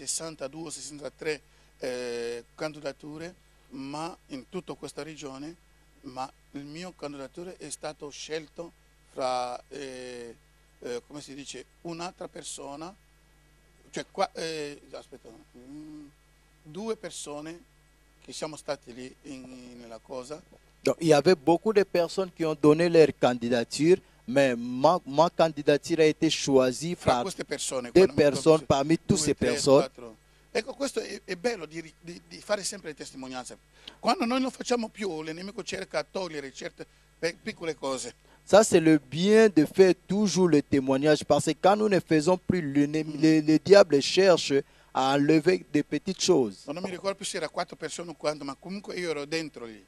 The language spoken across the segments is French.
62-63 candidature, ma in tutta questa regione, ma il mio candidatura è stato scelto fra, come si dice, un'altra persona, cioè aspetta, due persone che siamo stati lì nella cosa. Donc, il y avait beaucoup de personnes qui ont donné leur candidature, mais ma candidature a été choisie Fra par queste persone, deux quando personnes parmi toutes ces personnes. Ecco, questo è bello di fare sempre le testimonianze. Quando noi non facciamo più, l'nemico cerca di togliere certe piccole cose. Ça, c'est le bien de faire toujours le témoignage, parce que quand nous ne faisons plus, le diable cherche à enlever des petites choses. Non mi ricordo più se era 4 persone o quanto, ma comunque io ero dentro lì.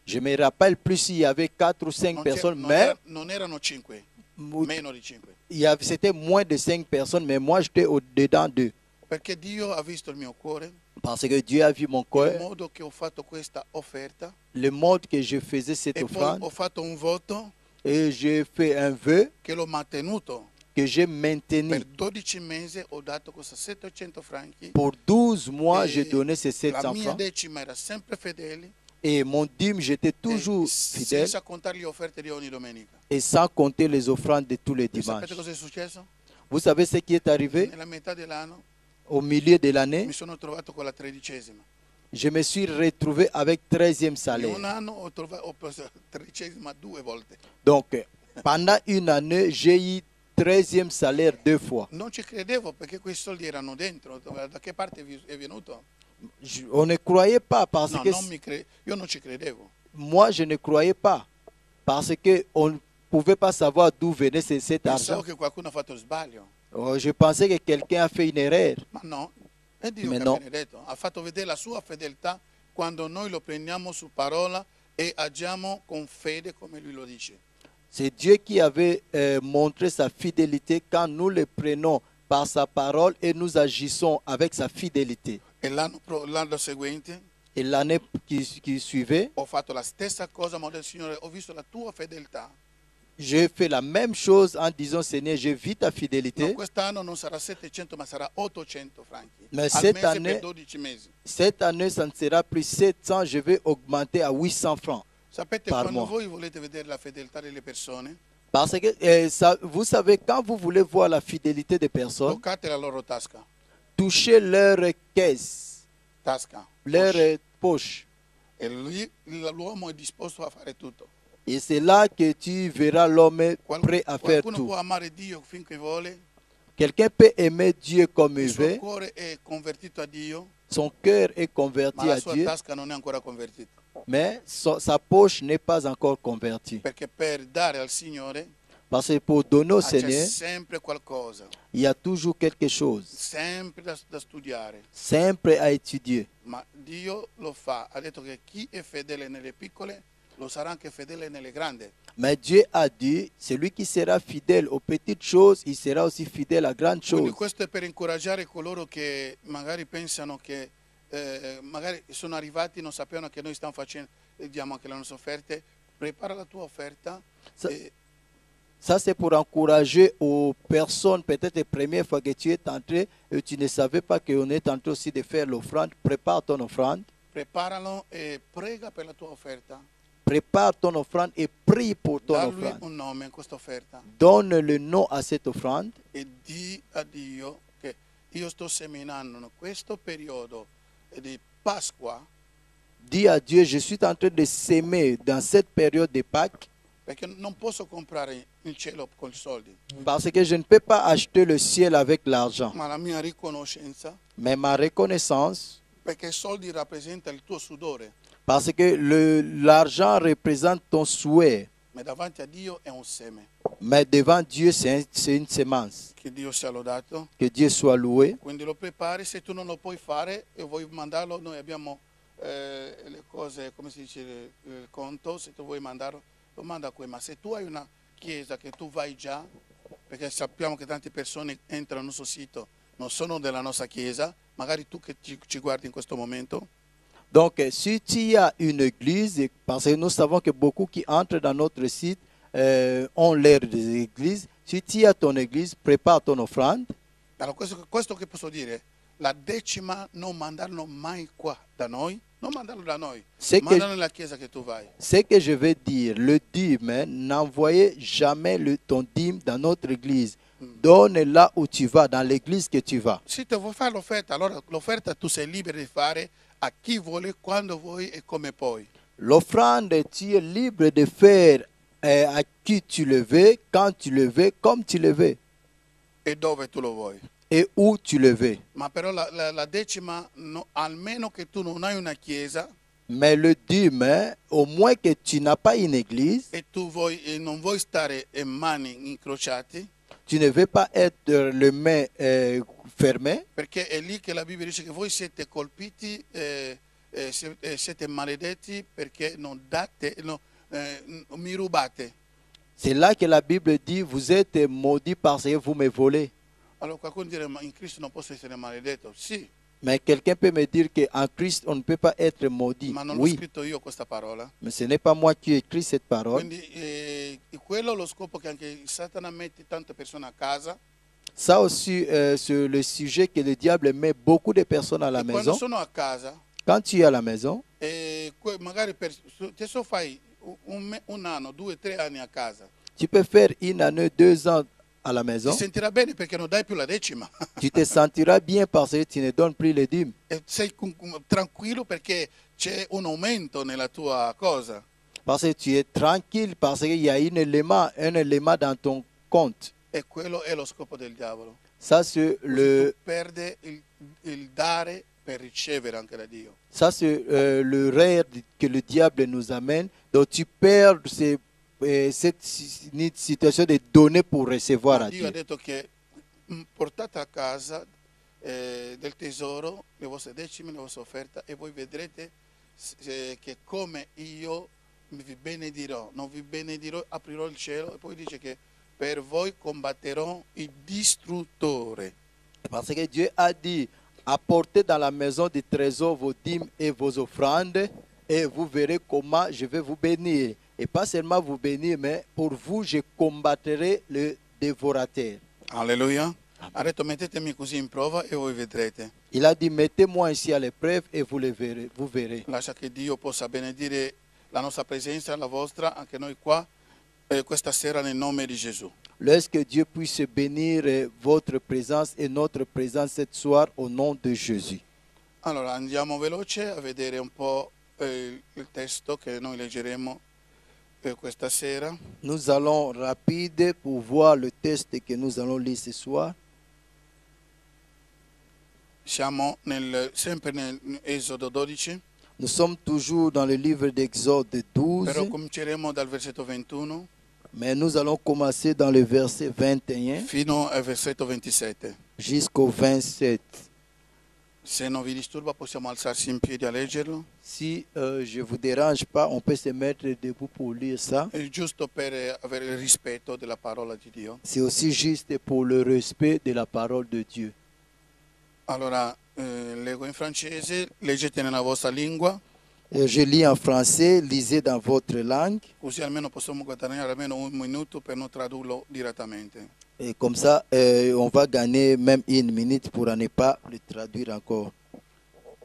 Je me rappelle plus s'il y avait 4 ou 5 personnes, mais non erano 5, meno di 5. C'était moins de 5 personnes, mais moi j'étais au-dedans d'eux. Perché Dio ha visto il mio cuore. Parce que Dieu a vu mon cœur. Il modo che ho fatto questa offerta. Le mode que je faisais cette offrande. Poi ho fatto un voto. Et j'ai fait un vœu. Che l'ho mantenuto. Que j'ai maintenu. Per 12 mesi ho dato questa 700 franchi. Pour 12 mois, j'ai donné ces 700 francs. La mia decima era sempre fedele. Et mon dîme, j'étais toujours fidèle. Senza contare le offerte di ogni domenica. Et sans compter les offrandes de tous les dimanches. Sapete cosa è successo? Vous savez ce qui est arrivé? Nella metà dell'anno. Au milieu de l'année, mi sono trovato con la 13ª. Je me suis retrouvé avec 13e salaire. In un anno ho preso la 13ª 2 volte. Donc, pendant une année, j'ai eu 13e salaire 2 fois. Non ci credevo perché quei soldi erano dentro. Da che parte è venuto? On ne croyait pas parce que io non ci credevo. Moi, je ne croyais pas parce que on ne pouvait pas savoir d'où venait cet argent. Pensavo che qualcuno ha fatto il sbaglio. Je pensais que quelqu'un a fait une erreur. Ma no, è Dio che ha benedetto. Ha fatto vedere la sua fedeltà quando noi lo prendiamo su parola e agiamo con fede come lui lo dice. C'est Dieu qui avait montré sa fidélité quand nous le prenons par sa parole et nous agissons avec sa fidélité. E l'anno seguente, et l'année qui suivait, ho fatto la stessa cosa, ma ho detto, Signore, ho visto la tua fedeltà. J'ai fait la même chose en disant, Seigneur, j'ai vu ta fidélité. No, quest'anno non sarà 700, ma sarà 800 franchi. Mais cette année, ça ne sera plus 700, je vais augmenter à 800 francs. Sapete, par quando mois. voi volete vedere la fedeltà delle persone, parce que vous savez, quand vous voulez voir la fidélité des personnes, toccate la loro tasca. Touchez leur caisse, tasca, leur poche. E lì l'uomo è disposto a fare tutto. Et c'est là que tu verras l'homme prêt à faire tout. Può amare Dio finché vuole. Quelqu'un peut aimer Dieu comme il veut. Il suo cuore è convertito a Dio. Son cœur est converti à Dieu. Ma la sua tasca non è ancora convertita. Mais sa poche n'est pas encore convertie. Perché per dare al Signore, parce que pour donner au Seigneur, sempre qualcosa. Il y a toujours quelque chose. Sempre da studiare. Sempre à étudier. Ma Dio lo fa. Ha detto che chi è fedele nelle piccole lo sarà anche fedele nelle grandi. Mais Dieu a dit, celui qui sera fidèle aux petites choses, il sera aussi fidèle à grandes choses. Quindi questo è per incoraggiare coloro che magari pensano che magari sono arrivati, non sapevano che noi stiamo facendo, diamo anche le nostre offerte. Prepara la tua offerta. Ça, c'est pour encourager aux personnes, peut-être la première fois que tu es entré et tu ne savais pas qu'on est en train aussi de faire l'offrande. Prépare ton offrande. Preparalo e prega per la tua offerta. Prépare ton offrande et prie pour ton offrande. Un nome in questa offerta. Donne le nom à cette offrande. E di a Dio che io sto seminando in questo periodo di Pasqua. Dis à Dieu, je suis en train de s'aimer dans cette période de Pâques. Perché non posso comprare il cielo con i soldi. Parce que je ne peux pas acheter le ciel avec l'argent. Ma la mia riconoscenza. Mais ma reconnaissance. Perché i soldi rappresentano il tuo sudore. Parce que l'argent représente ton souhait. Ma davanti a Dio è un seme. Mais devant Dieu, c'est une semence. Che Dio sia lodato. Que Dieu soit loué. Quindi lo prepari, se tu non lo puoi fare e vuoi mandarlo, noi abbiamo le cose, come si dice, il conto, se tu vuoi mandarlo, lo manda qui. Ma se tu hai una chiesa che tu vai già, perché sappiamo che tante persone entrano nel nostro sito, non sono della nostra chiesa, magari tu che ci guardi in questo momento. Donc, si tu as une église, parce que nous savons que beaucoup qui entrent dans notre site ont l'air des églises, si tu as ton église, prépare ton offrande. Allora, questo che posso dire, la decima non mandarlo mai qua da noi, non mandarlo da noi, C'est que, mandalo nella chiesa che tu vai. ce que je veux dire, le dîme, n'envoyez jamais ton dîme dans notre église. Donne là où tu vas, dans l'église que tu vas. Se tu vuoi fare l'offerta, allora l'offerta tu sei libero di fare a chi vuole, quando vuoi e come puoi. L'offrande, tu es libre de faire à qui tu le veux, quand tu le veux, comme tu le veux, E dove tu lo vuoi. et où tu le veux. Ma però la decima, almeno che tu non hai una chiesa Mais le dîme, au moins que tu n'as pas une église, e tu non vuoi stare in mani incrociati, tu ne veux pas être les mains fermées, perché è lì che la Bibbia dice che voi siete colpiti, siete maledetti perché non date, mi rubate. c'est là que la Bible dit, vous êtes maudits parce que vous me volez. Allora qualcuno dice, ma in Cristo non posso essere maledetto. Sì, Mais quelqu'un peut me dire qu'en Christ, on ne peut pas être maudit. ma non l'ho Oui, scritto io questa parola. mais ce n'est pas moi qui ai écrit cette parole. Quindi quello è lo scopo che anche Satana mette tante persone a casa. Ça aussi, c'est le sujet que le diable met beaucoup de personnes à la E quando maison. sono a casa, Quand tu es à la maison, magari adesso fai un anno, 2, 3 anni a casa, tu peux faire une année, 2 ans à la maison. ti sentirai bene perché non dai più la decima. Tu te sentiras bien parce que tu ne donnes plus les dîmes. E sei tranquillo perché c'è un aumento nella tua cosa. Parce que tu es tranquille, parce qu'il y a un élément dans ton compte. E quello è lo scopo del diavolo. Ça, c'est Tu perde il dare per ricevere anche da Dio. le rêve que le diable nous amène. Donc tu perds cette situation de donner pour recevoir à Dio Dieu. ha detto che portate a casa del tesoro le vostre decime, le vostre offerte e voi vedrete che come io vi benedirò, non vi benedirò, aprirò il cielo e poi dice che per voi combatterò il distruttore. Parce que Dieu a dit, apportez dans la maison du trésor vos dîmes et vos offrandes et vous verrez comment je vais vous bénir. Et pas seulement vous bénir, mais pour vous, je combattrai le dévorateur. Alleluia. Ha detto mettetemi così in prova e voi vedrete. Il a dit, mettez-moi ici à l'épreuve et vous verrez. Lascia che Dio possa benedire la nostra presenza, la vostra, anche noi qua, questa sera nel nome di Gesù. Laisse que Dieu puisse bénir votre présence et notre présence cette soir au nom de Jésus. Allora andiamo veloce a vedere un po' il testo che noi leggeremo questa sera. Nous allons rapide pour voir le texte que nous allons lire ce soir. Siamo sempre nel Esodo 12, Nous sommes toujours dans le livre d'Exode 12, però cominceremo dal versetto 21 mais nous allons commencer dans le verset 21 fino al versetto 27. jusqu'au 27. Se non vi disturba possiamo alzarsi in piedi a leggerlo. Si je ne vous dérange pas, on peut se mettre debout pour lire ça. È giusto per avere il rispetto della parola di Dio. C'est aussi juste pour le respect de la parole de Dieu. Allora leggo in francese, leggete nella vostra lingua, Je lis en français, lisez dans votre langue. così almeno possiamo guadagnare almeno un minuto per non tradurlo direttamente. Et comme ça, on va gagner même une minute pour ne pas le traduire encore.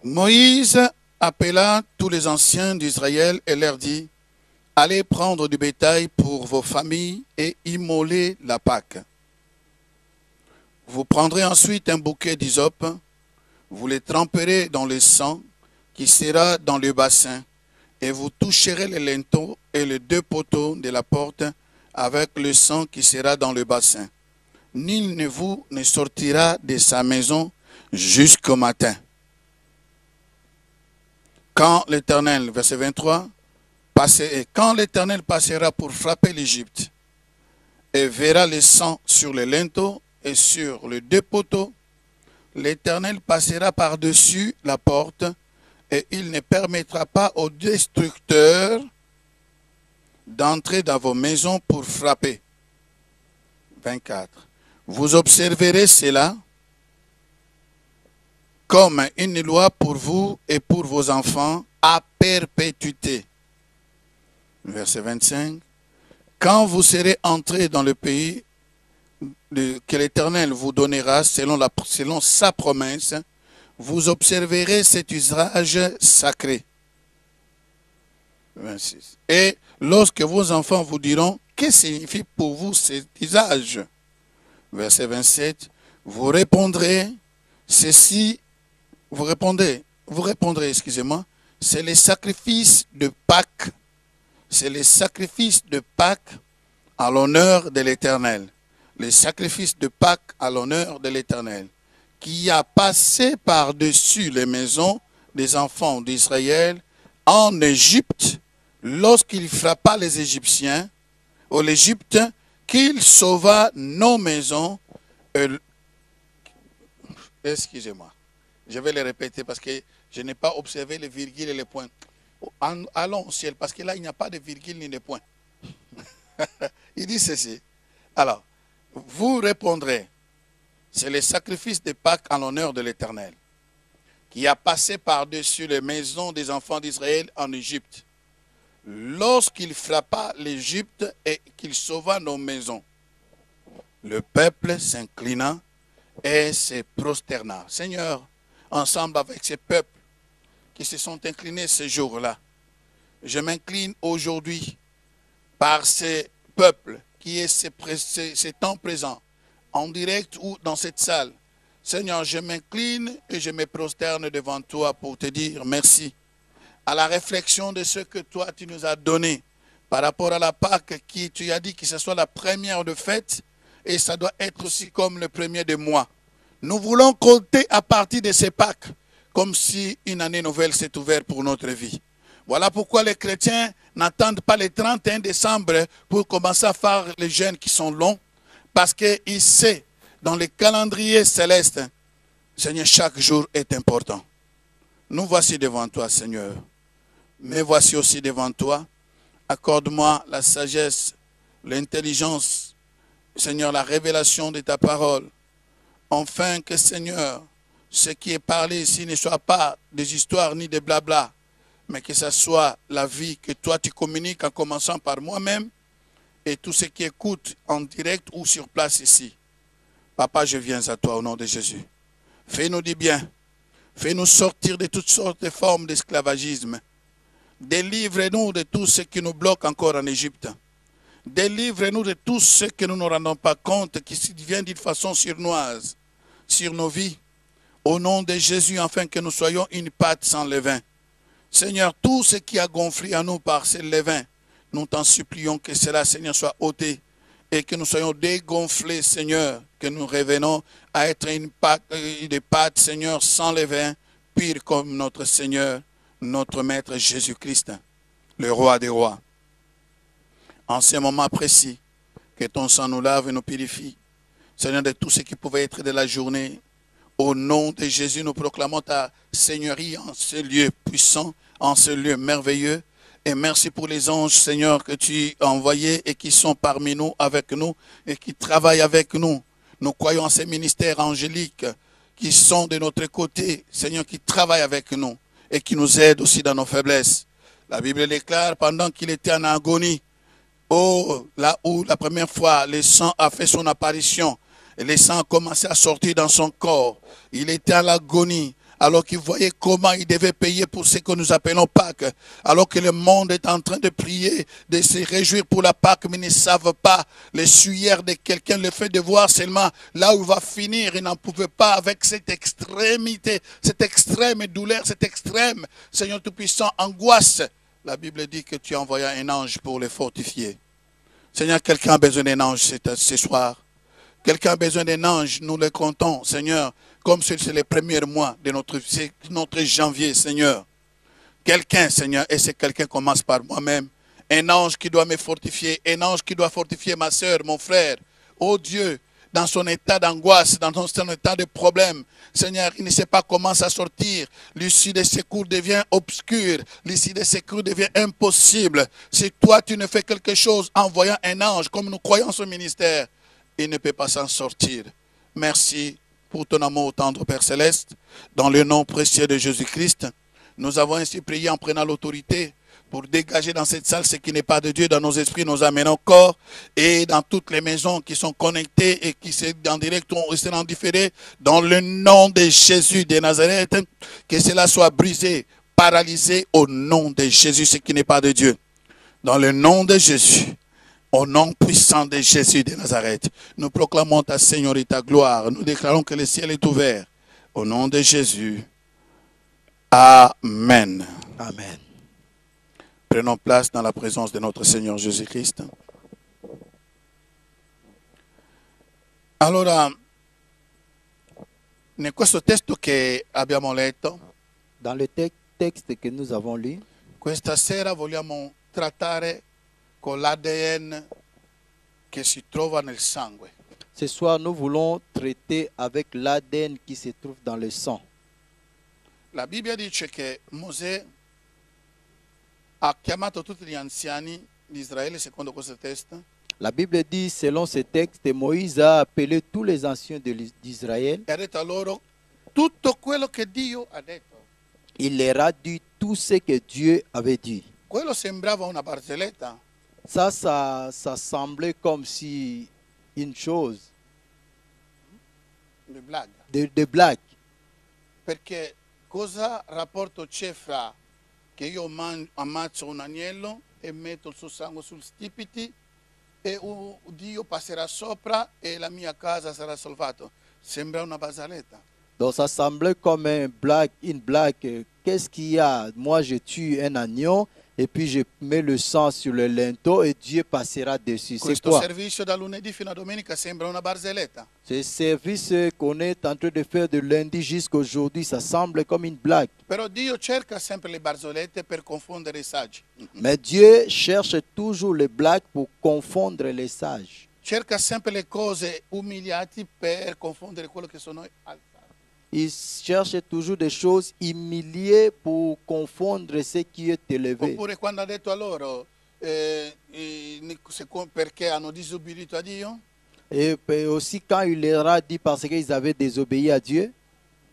Moïse appela tous les anciens d'Israël et leur dit, allez prendre du bétail pour vos familles et immoler la Pâque. Vous prendrez ensuite un bouquet d'hysope, vous les tremperez dans le sang qui sera dans le bassin, et vous toucherez les linteaux et les 2 poteaux de la porte avec le sang qui sera dans le bassin. Nul de vous ne sortira de sa maison jusqu'au matin. Quand l'Éternel, verset 23, quand l'Éternel passera pour frapper l'Égypte et verra le sang sur les linteaux et sur les 2 poteaux, l'Éternel passera par-dessus la porte et il ne permettra pas aux destructeurs d'entrer dans vos maisons pour frapper. 24. Vous observerez cela comme une loi pour vous et pour vos enfants à perpétuité. Verset 25. Quand vous serez entrés dans le pays que l'Éternel vous donnera selon sa promesse, vous observerez cet usage sacré. 26. Et lorsque vos enfants vous diront, que signifie pour vous cet usage? Verset 27. Vous répondrez, ceci, vous répondrez, excusez-moi, c'est les sacrifices de Pâques. C'est les sacrifices de Pâques à l'honneur de l'Éternel. Les sacrifices de Pâques à l'honneur de l'Éternel, qui a passé par-dessus les maisons des enfants d'Israël en Égypte, lorsqu'il frappa les Égyptiens, ou l'Égypte, qu'il sauva nos maisons. Excusez-moi, je vais le répéter parce que je n'ai pas observé les virgules et les points. Allons au ciel, parce que là, il n'y a pas de virgule ni de points. Il dit ceci. Alors, vous répondrez, c'est le sacrifice de Pâques en l'honneur de l'Éternel, qui a passé par-dessus les maisons des enfants d'Israël en Égypte, lorsqu'il frappa l'Égypte et qu'il sauva nos maisons. Le peuple s'inclina et se prosterna. Seigneur, ensemble avec ces peuples qui se sont inclinés ce jour-là, je m'incline aujourd'hui par ces peuples qui est ces temps présents, en direct ou dans cette salle. Seigneur, je m'incline et je me prosterne devant toi pour te dire merci. À la réflexion de ce que toi tu nous as donné par rapport à la Pâque, qui tu as dit que ce soit la première de fête et ça doit être aussi comme le premier de mois. Nous voulons compter à partir de ces Pâques comme si une année nouvelle s'est ouverte pour notre vie. Voilà pourquoi les chrétiens n'attendent pas le 31 décembre pour commencer à faire les jeûnes qui sont longs, parce qu'ils savent, dans le calendrier céleste, Seigneur, chaque jour est important. Nous voici devant toi, Seigneur. Mais voici aussi devant toi. Accorde-moi la sagesse, l'intelligence, Seigneur, la révélation de ta parole. Enfin que, Seigneur, ce qui est parlé ici ne soit pas des histoires ni des blabla, mais que ce soit la vie que toi tu communiques en commençant par moi-même et tous ceux qui écoutent en direct ou sur place ici. Papa, je viens à toi au nom de Jésus. Fais-nous du bien. Fais-nous sortir de toutes sortes de formes d'esclavagisme. Délivre-nous de tout ce qui nous bloque encore en Égypte. Délivre-nous de tout ce que nous ne rendons pas compte, qui vient d'une façon surnoise sur nos vies. Au nom de Jésus, afin que nous soyons une pâte sans levain. Seigneur, tout ce qui a gonflé à nous par ce levain, nous t'en supplions que cela, Seigneur, soit ôté et que nous soyons dégonflés, Seigneur, que nous revenons à être des pâtes, Seigneur, sans levain, pire comme notre Seigneur, notre Maître Jésus-Christ, le Roi des rois. En ce moment précis, que ton sang nous lave et nous purifie, Seigneur, de tout ce qui pouvait être de la journée. Au nom de Jésus, nous proclamons ta Seigneurie en ce lieu puissant, en ce lieu merveilleux. Et merci pour les anges, Seigneur, que tu as envoyés et qui sont parmi nous, avec nous, et qui travaillent avec nous. Nous croyons en ces ministères angéliques qui sont de notre côté, Seigneur, qui travaillent avec nous et qui nous aident aussi dans nos faiblesses. La Bible déclare, pendant qu'il était en agonie, là où la première fois le sang a fait son apparition, et le sang a commencé à sortir dans son corps. Il était à l'agonie, alors qu'il voyait comment il devait payer pour ce que nous appelons Pâques. Alors que le monde est en train de prier, de se réjouir pour la Pâques, mais ne savent pas le suaire de quelqu'un, le fait de voir seulement là où il va finir. Il n'en pouvait pas avec cette extrémité, cette extrême douleur, cette extrême, Seigneur Tout-Puissant, angoisse. La Bible dit que tu as envoyé un ange pour les fortifier. Seigneur, quelqu'un a besoin d'un ange ce soir. Quelqu'un a besoin d'un ange, nous le comptons, Seigneur, comme c'est les premiers mois de notre janvier, Seigneur. Quelqu'un, Seigneur, et c'est quelqu'un commence par moi-même. Un ange qui doit me fortifier, un ange qui doit fortifier ma soeur, mon frère. Oh Dieu, dans son état d'angoisse, dans son état de problème, Seigneur, il ne sait pas comment ça sortir. L'issue des secours devient obscure. L'issue des secours devient impossible. Si toi, tu ne fais quelque chose en envoyant un ange, comme nous croyons ce ministère, il ne peut pas s'en sortir. Merci pour ton amour tendre, Père Céleste. Dans le nom précieux de Jésus-Christ, nous avons ainsi prié en prenant l'autorité pour dégager dans cette salle ce qui n'est pas de Dieu, dans nos esprits, nos âmes et nos corps, et dans toutes les maisons qui sont connectées et qui sont en direct ou en différé, dans le nom de Jésus de Nazareth, que cela soit brisé, paralysé au nom de Jésus, ce qui n'est pas de Dieu. Dans le nom de Jésus, au nom puissant de Jésus de Nazareth, nous proclamons ta Seigneur et ta gloire. Nous déclarons que le ciel est ouvert. Au nom de Jésus. Amen. Amen. Prenons place dans la présence de notre Seigneur Jésus-Christ. Allora, in questo testo che abbiamo letto, Dans le texte que nous avons lu, questa sera vogliamo trattare con l'ADN che si trova nel sangue. ce soir nous voulons traiter avec l'ADN qui se trouve dans le sang. La Bibbia dice che Mosè ha chiamato tutti gli anziani di Israele, secondo questo testo, La Bible dit, selon ce texte, Moïse a appelé tous les anciens d'Israël. e ha detto a loro tutto quello che Dio ha detto. Il leur a dit tout ce que Dieu avait dit. Quello sembrava una barzelletta, Ça semblait comme si une chose di blague, de blague. perché cosa rapporto c'è fra che io ammazzo un agnello e metto il suo sangue sul stipiti e Dio passerà sopra e la mia casa sarà salvata? Sembra una barzelletta. Donc ça semblait comme une blague. Qu'est-ce qu'il y a? Moi, je tue un agneau et puis je mets le sang sur le linteau et Dieu passera dessus. C'est Questo quoi? servizio da lunedì fino a domenica sembra una barzelletta. Ce service qu'on est en train de faire de lundi jusqu'à aujourd'hui, ça semble comme une blague. Però Dio cerca sempre le barzellette per confondere i saggi. Mais Dieu cherche toujours les blagues pour confondre les sages. Cerca sempre le cose umiliate per confondere quello che sono alzati. Il cherche toujours des choses humiliées pour confondre ce qui est élevé. Oppure quando ha detto a loro perché hanno disobbedito a Dio, Et aussi quand il leur a dit parce qu'ils avaient désobéi à Dieu,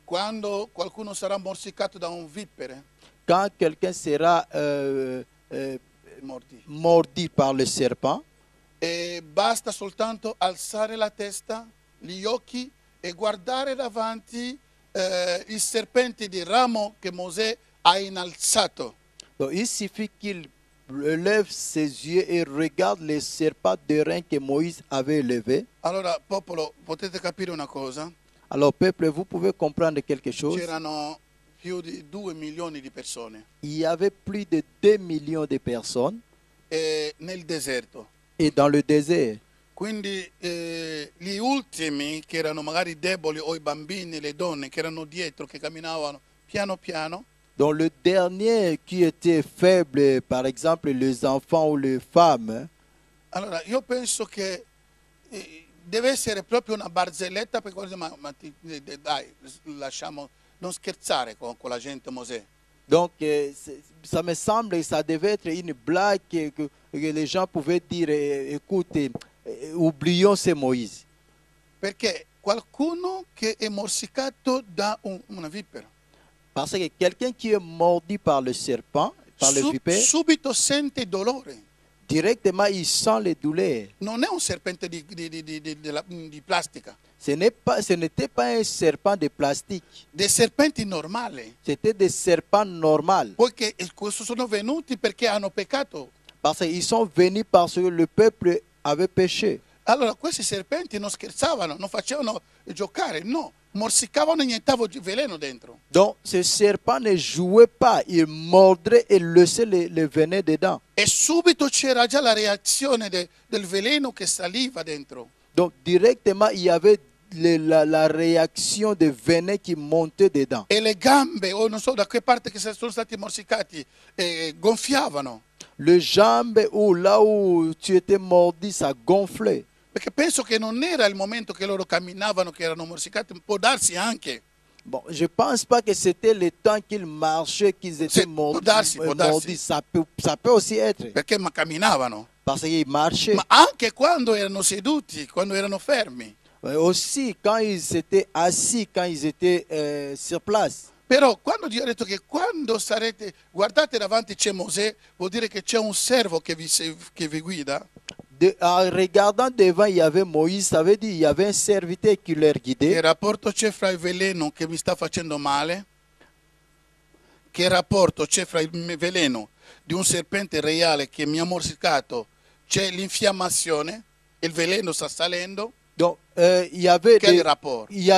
quando qualcuno sarà morsicato da un vipere, quand quelqu'un sera morti, mordu par le serpent, e basta soltanto alzare la testa, gli occhi e guardare davanti il serpente di ramo che Mosè ha innalzato. donc il suffit qu'il lève ses yeux et regarde les serpents de rein que Moïse avait élevés. Allora, popolo, potete capire una cosa? Alors, peuple, vous pouvez comprendre quelque chose. C'erano più di 2 milioni di persone Il y avait plus de 2 millions de personnes nel deserto. et dans le désert. Quindi gli ultimi, che erano magari deboli, o i bambini, le donne che erano dietro, che camminavano piano piano, Donc le dernier qui était faible, par exemple les enfants ou les femmes, allora io penso che deve essere proprio una barzelletta, perché dai, lasciamo, non scherzare con la gente Mosè. donc ça me semble que ça devait être une blague que les gens pouvaient dire, écoute, oublions ce Moïse. Perché qualcuno che è morsicato da una vipera, Parce que quelqu'un qui est mordu par le serpent, par le vipère, subito sente dolore. directement il sent les douleurs. Non è un serpente di plastica, Ce n'était pas un serpent de plastique, dei serpenti normali, c'était des serpents normaux. poiché questi sono venuti perché hanno peccato. Parce qu'ils sont venus parce que le peuple avait péché. Allora questi serpenti non scherzavano, non facevano giocare, no, morsicavano e iniettavano veleno dentro. Donc ce serpent ne jouait pas, il mordrait et laissait le venin dedans. E subito c'era già la reazione del veleno che saliva dentro. Donc directement il y avait la réaction de venin qui montait dedans. E le gambe, o non so da che parte che sono stati morsicati, gonfiavano. Le jambe ou là où tu étais mordu, ça gonflait. Perché penso che non era il momento che loro camminavano, che erano morsicati, può darsi anche. Bon, je ne pense pas que c'était le temps qu'ils marchaient, qu'ils étaient mordus. Può darsi. Ça peut aussi être. Perché camminavano. Parce qu'ils marchaient. Ma anche quando erano seduti, quando erano fermi. Aussi quand ils étaient assis, quand ils étaient sur place. Però quando Dio ha detto che quando sarete, guardate davanti c'è Mosè, vuol dire che c'è un servo che vi guida. En regardant devant, il y avait Moïse, ça veut dire il y avait un serviteur qui leur Che guidait. rapporto c'è fra il veleno che mi sta facendo male? Che rapporto c'è fra il veleno di un serpente reale che mi ha morsicato? C'è l'infiammazione, il veleno sta salendo. Donc, il y avait Quel des, rapport? il y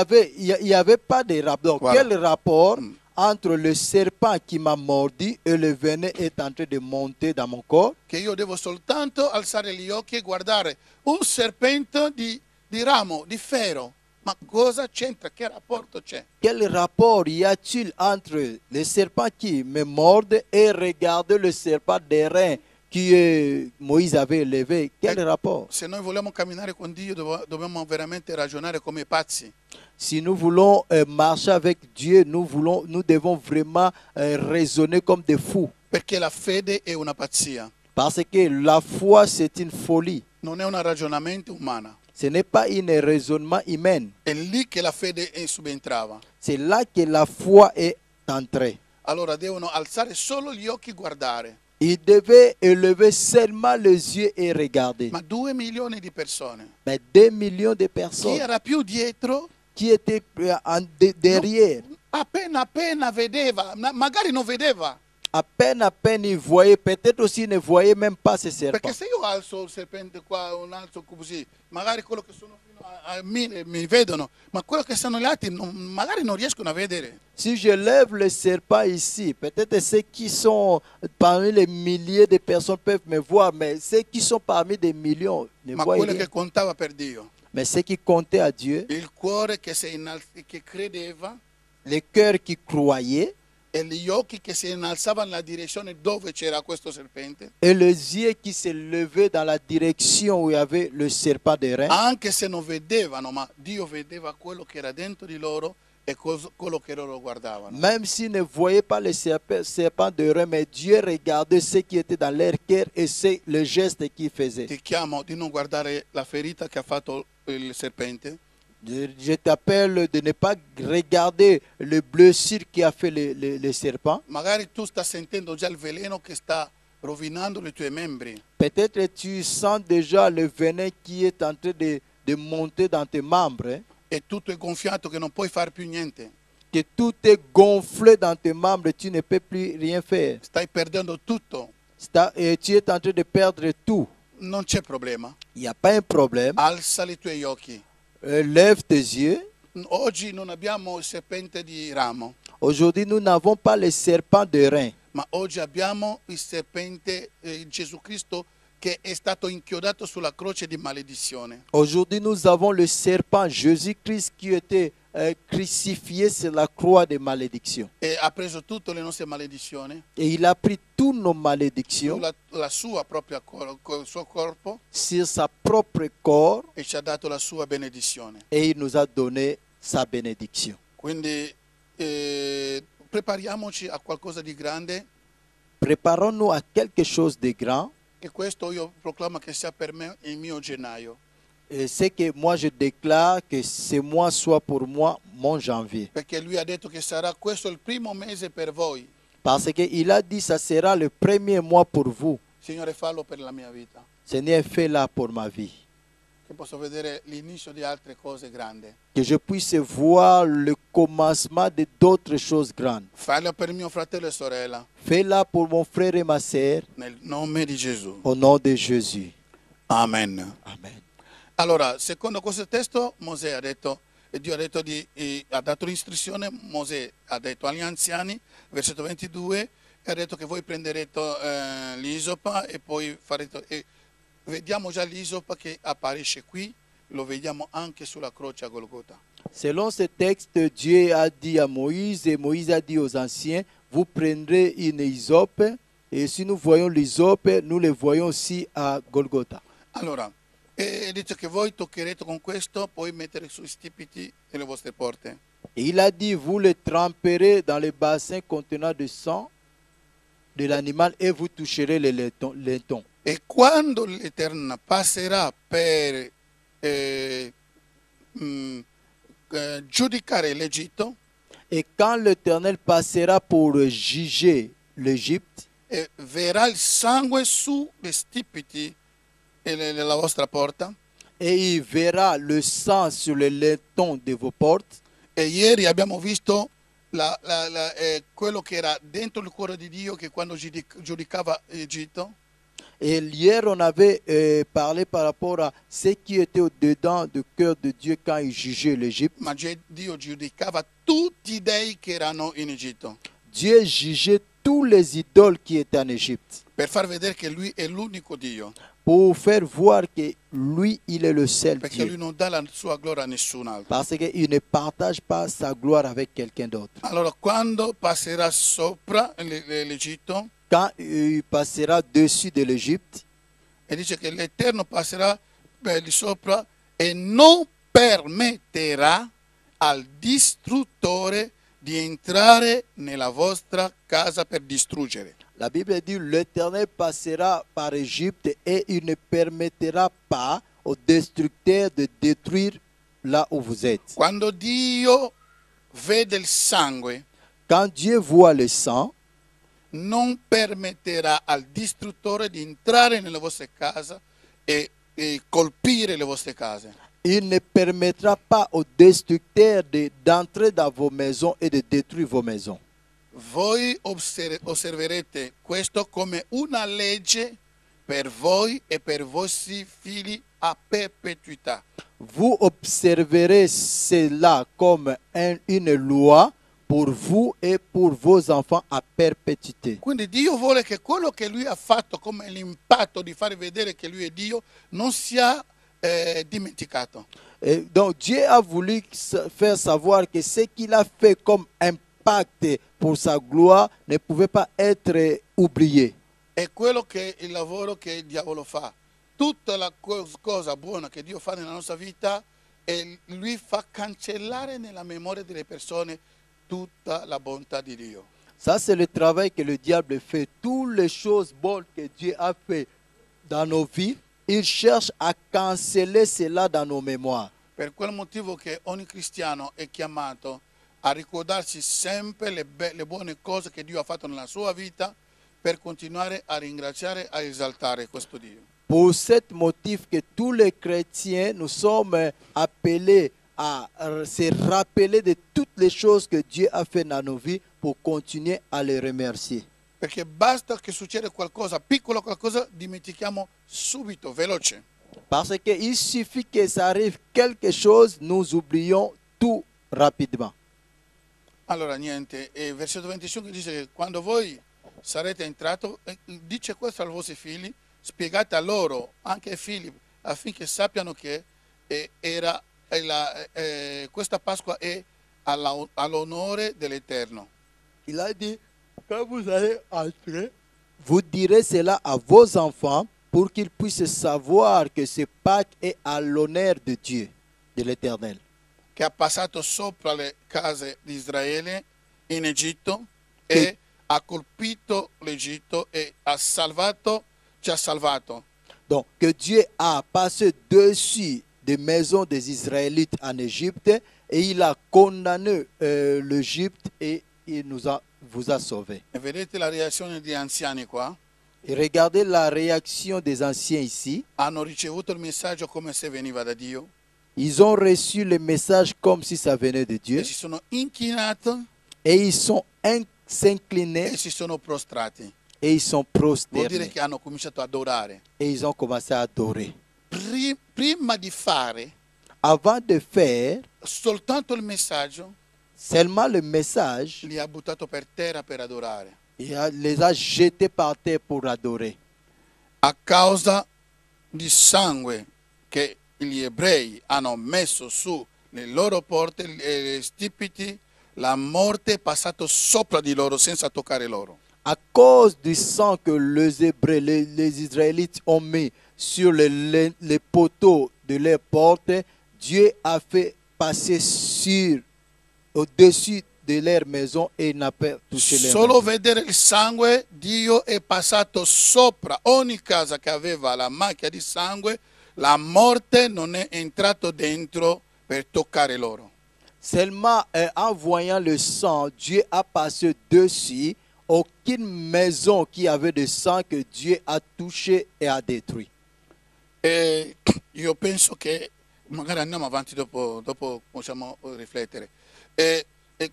avait pas de rapport. Donc, Voilà. quel rapport Mm. entre le serpent qui m'a mordu et le venin est en train de monter dans mon corps? Che io devo soltanto alzare gli occhi e guardare un serpente di ramo, di ferro. Ma cosa c'entra? Che rapporto c'è? Quel rapport y a-t-il entre le serpent qui me morde et regarder le serpent d'airain que Moïse avait élevé? Quel rapport? Se noi vogliamo camminare con Dio dobbiamo veramente ragionare come pazzi. Si nous voulons marcher avec Dieu, nous devons vraiment raisonner comme des fous. Perché la fede è una pazzia, Parce que la foi, c'est une folie. non è un ragionamento umano. Ce n'est pas un raisonnement humain. È lì che la fede subentrava. C'est là que la foi est entrée. Allora devono alzare solo gli occhi e guardare. Il devait élever seulement les yeux et regarder. Ma 2 milioni di persone. Mais 2 millions de Chi personnes era più dietro, qui étaient derrière, appena vedeva, magari non vedeva. à peine ils voyaient, peut-être aussi ils ne voyaient même pas ce serpent. Perché se io alzo il serpente qua, un alzo così, magari quello che sono fino a 1000 mi vedono, ma quello che stanno gli altri magari non riescono a vedere. Si je lève le serpent ici, peut-être ceux qui sont parmi les milliers de personnes peuvent me voir, mais ceux qui sont parmi des millions ne Ma voient quello rien. che contava per Dio, Mais ceux qui comptaient à Dieu, il cuore che che credeva les cœurs qui croyaient e gli occhi che si innalzavano nella direzione dove c'era questo serpente, et les yeux qui se levaient dans la direction où il y avait le serpent d'airain, anche se non vedevano, ma Dio vedeva quello che era dentro di loro e quello che loro guardavano. même s'ils ne voyaient pas le serpent d'airain, mais Dieu regardait ce qui était dans leur cœur et le geste qu'ils faisaient. Ti chiamo di non guardare la ferita che ha fatto il serpente, Je t'appelle de ne pas regarder le blessure qui a fait le serpent. magari tu stai sentendo già il veleno che sta rovinando i tuoi membri. Peut-être tu sens déjà le venin qui est en train de monter dans tes membres, hein, E tutto è gonfiato che non puoi fare più niente. que tout est gonflé dans tes membres, tu ne peux plus rien faire. Stai perdendo tutto. Et tu es en train de perdre tout. Non c'è problema. Il n'y a pas un problème. Alza i tuoi occhi. Lève tes yeux. Oggi non abbiamo il serpente di ramo, Aujourd'hui, nous n'avons pas le serpent de rein, ma oggi abbiamo il serpente Gesù Cristo che è stato inchiodato sulla croce di maledizione. Aujourd'hui, nous avons le serpent Jésus-Christ qui était crucifié sur la croix de malédiction. E ha preso tutte le nostre maledizioni, Et il a pris toutes nos malédictions la sua propria il suo corpo, sur sa propre corps e ci ha dato la sua benedizione. et il nous a donné sa bénédiction. Quindi prepariamoci a qualcosa di grande, Préparons-nous à quelque chose de grand. e questo io proclamo che sia per me il mio gennaio, Et c'est que moi je déclare que ce mois soit pour moi mon janvier. perché lui ha detto che sarà questo il primo mese per voi. Parce qu'il a dit ça sera le premier mois pour vous. Signore, fallo per la mia vita, Seigneur, fais-la pour ma vie. che posso vedere l'inizio di altre cose grandi. Que je puisse voir le commencement de d'autres choses grandes. Fallo per mio fratello e sorella, Fais-la pour mon frère et ma sœur. nel nome di Gesù. Au nom de Jésus. Amen. Amen. Allora, secondo questo testo, Mosè ha detto, e Dio ha detto ha dato l'istruzione, Mosè ha detto agli anziani, versetto 22, e ha detto che voi prenderete l'isopa e poi farete... E vediamo già l'isopa che apparisce qui, lo vediamo anche sulla croce a Golgota. Selon ce texte, Dieu a dit à Moïse et Moïse a dit aux anciens, vous prendrez une hysope et si nous voyons l'hysope, nous le voyons aussi à Golgotha. Allora, e dice che voi toccherete con questo, poi mettere sui stipiti delle vostre porte. Et il a dit, vous le tremperez dans le bassin contenant du sang de l'animal et vous toucherez les laitons. E quando l'Eterno passerà per giudicare l'Egitto, Et quand l'Éternel passera pour juger l'Égypte, e verrà il sangue sugli stipiti nella vostra porta. et il verra le sang sur le lintons de vos portes, E ieri abbiamo visto quello che era dentro il cuore di Dio, che quando giudicava Egitto, et hier on avait parlé par rapport à ce qui était au-dedans du cœur de Dieu quand il jugeait l'Égypte. ma Dio giudicava tutti i dei che erano in Egitto, Dieu jugeait tous les idoles qui étaient en Égypte per far vedere che Lui è l'unico Dio, pour faire voir que lui, il est le seul perché Lui Dieu. non dà la sua gloria a nessun altro. Parce qu'il ne partage pas sa gloire avec quelqu'un d'autre. Allora, quando passerà sopra l'Egitto, Quand il passera dessus de l'Égypte, e dice che l'Eterno passerà di sopra e non permetterà al distruttore di entrare nella vostra casa per distruggere. la Bible dit l'Éternel passera par Égypte et il ne permettra pas aux destructeurs de détruire là où vous êtes. Quando Dio vede il sangue, Quand Dieu voit le sang, non permetterà al distruttore di entrare nelle vostre case e colpire le vostre case. il ne permettra pas aux destructeurs d'entrer dans vos maisons et de détruire vos maisons. Voi osserverete questo come una legge per voi e per i vostri figli a perpetuità. Vous observerez cela comme une loi pour vous et pour vos enfants à perpétuité. Quindi Dio vuole che quello che Lui ha fatto come l'impatto di fare vedere che Lui è Dio non sia dimenticato. Et donc Dieu a voulu faire savoir que ce qu'il a fait comme impact pour sa gloire ne pouvait pas être oublié. È quello che il lavoro che il diavolo fa. Tutta la cosa buona che Dio fa nella nostra vita, e Lui fa cancellare nella memoria delle persone tutta la bontà di Dio. Ça, c'est le travail que le diable fait. Toutes les choses bonnes que Dieu a fait dans nos vies, il cherche à canceller cela dans nos mémoires. Per quel motivo che ogni cristiano è chiamato a ricordarsi sempre le buone cose che Dio ha fatto nella sua vita, per continuare a ringraziare e a esaltare questo Dio. Pour cet motif que tous les chrétiens, nous sommes appelés à se rappeler de toutes les choses que Dieu a fait dans nos vies pour continuer à les remercier. Perché basta che succeda qualcosa, piccolo qualcosa, dimentichiamo subito, veloce. Parce qu'il suffit que ça arrive quelque chose, nous oublions tout rapidement. Allora niente, versetto 25 dice che quando voi sarete entrati, dice questo ai vostri figli, spiegate a loro, anche ai figli, affinché sappiano che questa Pasqua è all'onore dell'Eterno. Il a dit, quand vous allez entrer, vous direz cela à vos enfants pour qu'ils puissent savoir que ce Pâques est à l'honneur de Dieu, de l'Éternel, Che ha passato sopra le case di Israele in Egitto e ha colpito l'Egitto e ci ha salvato. Donc, que Dieu a passé dessus des maisons des Israélites en Égypte et il a condamné l'Égypte et il vous a sauvés. E vedete la reazione degli anziani qua? Et regardez la réaction des anciens ici. Hanno ricevuto il messaggio come se veniva da Dio Ils ont reçu le message comme si ça venait de Dieu e si sono inchinati et ils sont s'inclinés e si sono prostrati. et ils sont Vuol dire prosternés che hanno cominciato ad adorare. et ils ont commencé à adorer. Prima di fare Avant de faire soltanto il messaggio, seulement le message, li ha buttato per terra per adorare. les a jetés par terre pour adorer. A causa di sangue che gli ebrei hanno messo su le loro porte, le stipiti, la morte è passato sopra di loro senza toccare loro. À cause du sang que les Hébreux, les Israélites ont mis sur les poteaux de leurs portes, Dieu a fait passer au-dessus de leur maison et il n'a pas touché leur Solo maison. vedere il sangue, Dio è passato sopra ogni casa che aveva la macchia di sangue, la morte non è entrato dentro per toccare loro. Seulement en voyant le sang, Dieu a passé dessus. Aucune maison qui avait de sang que Dieu a touché et a détruit. E io penso che magari andiamo avanti dopo possiamo riflettere. E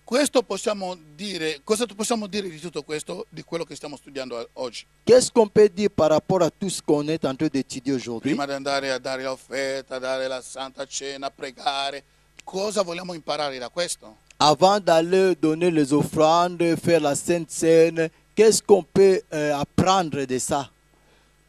questo possiamo dire, cosa possiamo dire di tutto questo, di quello che stiamo studiando oggi? Qu'est-ce qu'on peut dire par rapport à tout ce qu'on est en train d'étudier aujourd'hui? Prima di andare a dare l'offerta, a dare la Santa Cena, a pregare, cosa vogliamo imparare da questo? Avant d'aller donner les offrandes, faire la Sainte Seine, qu'est-ce qu'on peut apprendre de ça?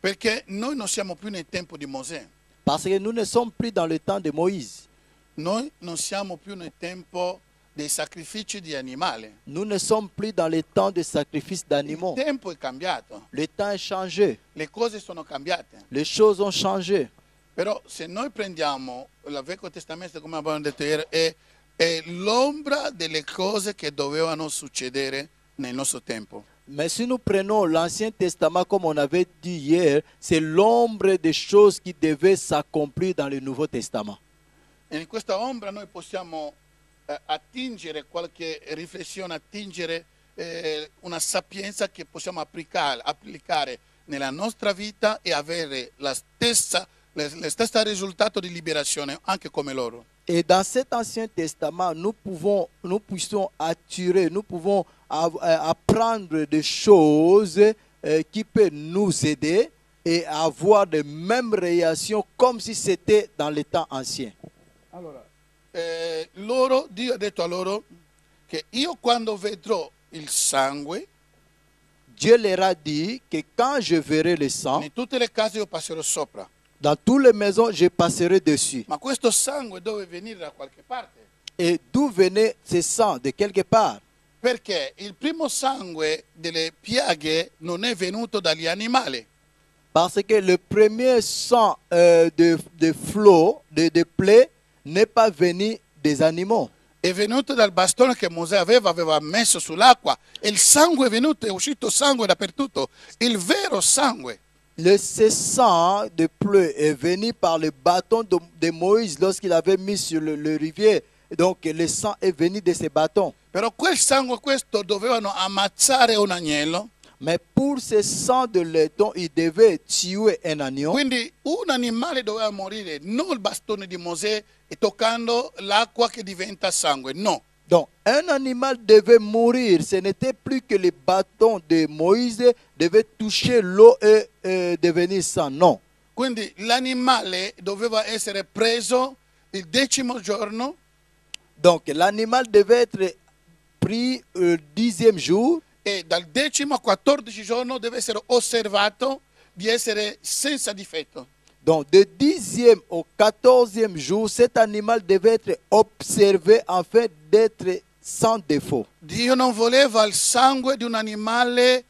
Perché noi non siamo più nel tempo di Mosè, Parce que nous ne sommes plus dans le temps de Moïse. noi non siamo più nel tempo dei sacrifici di animali. Nous ne sommes plus dans le temps de sacrifice Il d'animaux. tempo è cambiato, Le temps est changé. le cose sono cambiate. Les choses ont changé. Però se noi prendiamo il Vecchio Testamento, come abbiamo detto ieri, è l'ombra delle cose che dovevano succedere nel nostro tempo. Mais si nous prenons l'Ancien Testament, comme on avait dit hier, c'est l'ombre des choses qui devaient s'accomplir dans le Nouveau Testament. E in questa ombra noi possiamo attingere qualche riflessione, attingere una sapienza che possiamo applicare nella nostra vita e avere lo stesso risultato di liberazione anche come loro. Et dans cet Ancien Testament, nous puissions attirer, nous pouvons apprendre des choses qui peuvent nous aider et avoir les mêmes réactions comme si c'était dans les temps anciens. Allora, Dio ha detto a loro che io quando vedrò il sangue, Dieu leur a dit que quand je verrai le sang, in tutte le case io passerò sopra. dans toutes les maisons, je passerai dessus. Ma questo sangue deve venire da qualche parte. Et d'où venait ce sang? De quelque part. Perché il primo sangue delle piaghe non è venuto dagli animali, Parce que le premier sang de flot, de plaies, n'est pas venu des animaux. è venuto dal bastone che Mosè aveva messo sull'acqua. E il sangue è venuto, è uscito sangue dappertutto, il vero sangue. Ce sang de pleuve est venu par le bâton de Moïse lorsqu'il avait mis sur le rivière. Donc le sang est venu de ce bâton. Però quel sangue questo dovevano ammazzare un agnello. Mais pour ce sang de laiton, il devait tuer un agneau. Quindi un animale doveva morire, non il bastone di Mosè e toccando l'acqua che diventa sangue, no. Donc un animal devait mourir. Ce n'était plus que le bâton de Moïse devait toucher l'eau et devenir sang. Non. Quindi l'animale doveva essere preso il 10° giorno Donc l'animal devait être pris le 10e jour. e dal 10° al 14° giorno deve essere osservato di essere senza difetto. Donc, du 10e au 14e jour, cet animal devait être observé afin d'être sans défaut. Dio non voleva il sangue di un animale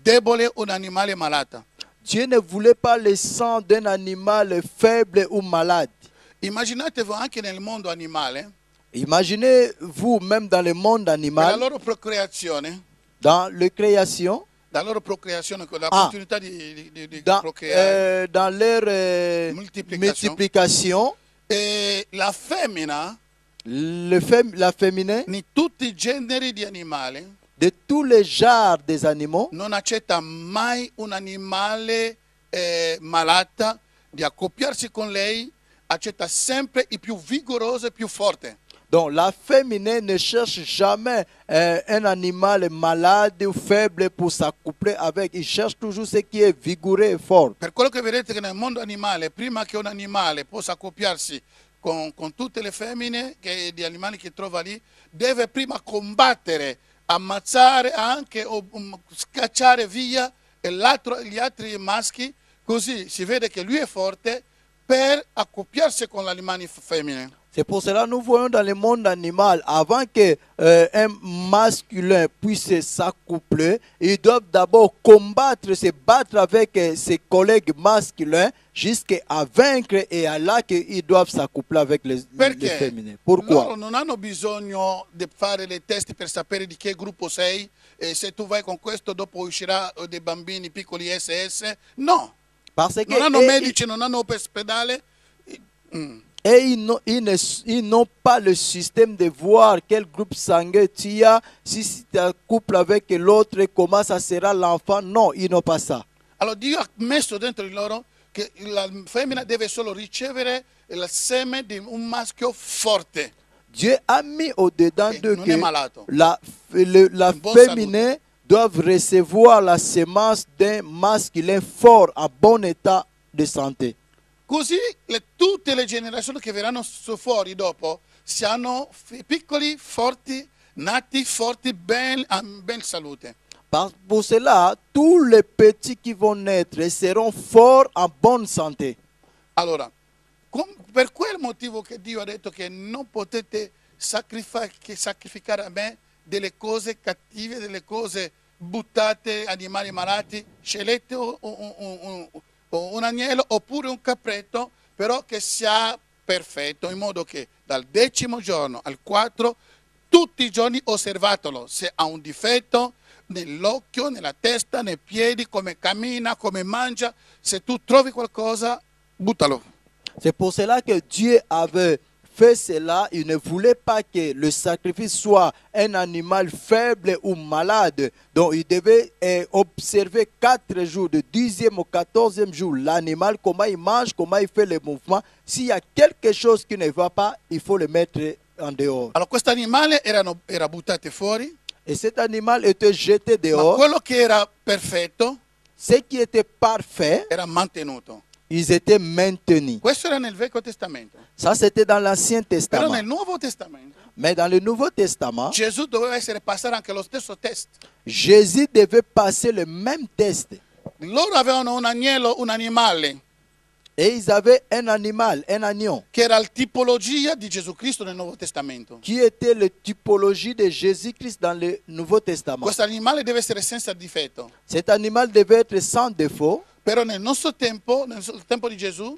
debole, un animale malato. Dieu ne voulait pas le sang d'un animal faible ou malade. Immaginatevi anche nel mondo animale, Imaginez-vous, même dans le monde per la animal, loro procreazione, dans la création, la loro procreazione, con la Ah. continuità di dans, procreare, dans leur Multiplication. multiplication, e la femmina, la féminin, in tutti i generi di animali, de tous les genres des animaux, non accetta mai un animale malata di accoppiarsi con lei, accetta sempre il più vigoroso e più forte. donc la féminin ne cherche jamais un animal malade ou faible pour s'accoupler avec. Il cherche toujours ce qui est vigoureux et fort. Per quello che vedete che nel mondo animale, prima che un animale possa accoppiarsi con tutte le femmine di animali che trova lì, deve prima combattere, ammazzare anche o scacciare via gli altri maschi, così si vede che lui è forte per accoppiarsi con le animali femmine. C'est pour cela que nous voyons dans le monde animal, avant que un masculin puisse s'accoupler, ils doivent d'abord combattre, se battre avec ses collègues masculins jusqu'à vaincre et à là qu'ils doivent s'accoupler avec les Perché féminins. Pourquoi? loro non hanno bisogno di fare le test per sapere di che gruppo sei, e se tu vai con questo dopo uscirà dei bambini piccoli SS. No, Parce que non hanno medici, non hanno ospedale. Et ils n'ont pas le système de voir quel groupe sanguin tu as, si tu es en couple avec l'autre, comment ça sera l'enfant. Non, ils n'ont pas ça. Allora Dio ha messo dentro di loro che la femmina deve solo ricevere il seme di un maschio forte. Dieu a mis au-dedans Che d'eux non è que malato. la Bon féminin doivent recevoir la semence d'un masculin fort, en bon état de santé. Così tutte le generazioni che verranno fuori dopo siano piccoli, forti, nati forti, ben salute. Pour cela, tous les petits qui vont naître seront forts en bonne santé. Allora, per quel motivo che Dio ha detto che non potete sacrificare a me delle cose cattive, delle cose buttate, animali malati, scegliete un agnello oppure un capretto, però che sia perfetto, in modo che dal 10° giorno al 4 tutti i giorni osservatelo. Se ha un difetto nell'occhio, nella testa, nei piedi, come cammina, come mangia, se tu trovi qualcosa, buttalo. C'est pour cela que Dieu avait fait cela. Il ne voulait pas que le sacrifice soit un animal faible ou malade. Donc il devait observer 4 jours, de 10e au 14e jour, l'animal, comment il mange, comment il fait les mouvements. S'il y a quelque chose qui ne va pas, il faut le mettre en dehors. Allora, questo animale era buttato fuori, Et cet animal était jeté ma dehors. quello che era perfetto Ce qui était parfait, era mantenuto. ils étaient maintenus. Questo era nel Vecchio Testamento. Ça, c'était dans l'Ancien Però Testament. nel Nuovo Testamento Mais dans le Nouveau Testament, Gesù doveva passare anche lo stesso test. Jésus devait passer le même test. Loro avevano un agnello, un animale, Et ils avaient un animal, un agneau, che era la tipologia di Gesù Cristo nel Nuovo Testamento. qui était la typologie de Jésus-Christ dans le Nouveau Testament. Questo animale deve essere senza difetto. Cet animal devait être sans défaut. Però nel nostro tempo, nel tempo di Gesù,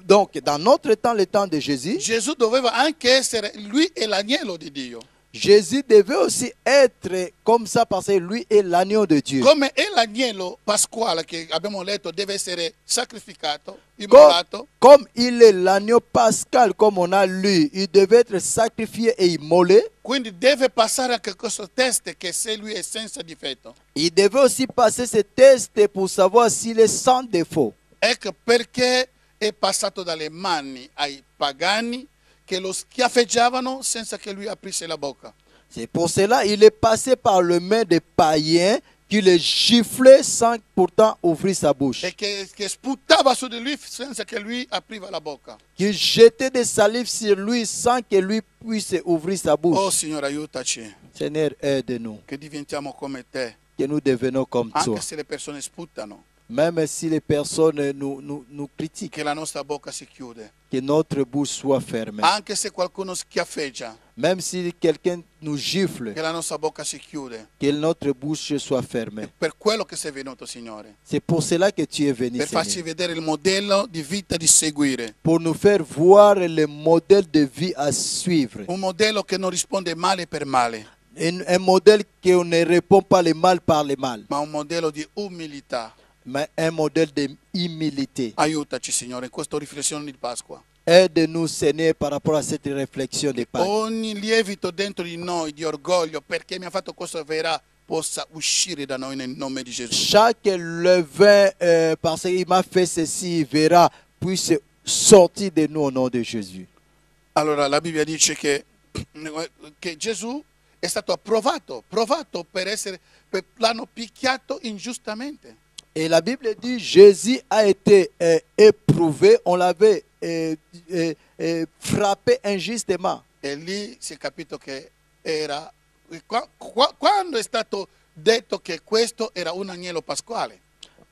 Donc, dans notre temps, le temps de Jésus, Gesù doveva anche essere, lui è l'agnello di Dio. Jésus devait aussi être comme ça parce que lui est l'agneau de Dieu. Come è l'agnello pasquale che abbiamo letto deve essere sacrificato, Comme, immolato, comme il est l'agneau pascal, comme on a lu, il devait être sacrifié et immolé. quindi deve passare anche questo test che se lui è senza difetto. Il devait aussi passer ce test pour savoir s'il est sans défaut. Ecco perché è passato dalle mani ai pagani che lo schiaffeggiavano senza che lui aprisse la bocca. C'est pour cela qu'il est passé par le main des païens qui le giflaient sans pourtant ouvrir sa bouche. E che sputava su di lui senza che lui apriva la bocca. Qui jetait des salives sur lui sans que lui puisse ouvrir sa Oh bouche. Signore, aiutaci, Seigneur, aide-nous, che diventiamo come te, que nous devenons comme toi. anche se le persone sputano, Même si les personnes nous critiquent, che la nostra bocca si chiude. que notre bouche soit fermée. Anche se qualcuno schiaffeggia, Même si quelqu'un nous gifle, che la nostra bocca si chiude. que notre bouche soit fermée. Per quello che sei venuto, Signore, C'est pour cela que tu es venu, per farci Seigneur. vedere il modello di vita di seguire. Pour nous faire voir le modèle de vie à suivre. Un modello che non risponde male per male, Un modèle qui ne répond pas le mal par le mal, ma un modello di umiltà. mais un modèle d'humilité. Aiutaci, Signore, in questa riflessione di Pasqua. Aide-nous, Seigneur, par rapport à cette réflexion de Pâques. Ogni lievito dentro di noi di orgoglio perché mi ha fatto cosa vera possa uscire da noi nel nome di Gesù. Chaque levain, parce qu'il m'a fait ceci, il verra, puisse sortir de nous au nom de Jésus. Allora la Bibbia dice che Gesù è stato provato l'hanno picchiato ingiustamente. Et la Bible dit, Jésus a été éprouvé, on l'avait frappé injustement. E lì si è capito che era, quando è stato detto che questo era un agnello pasquale.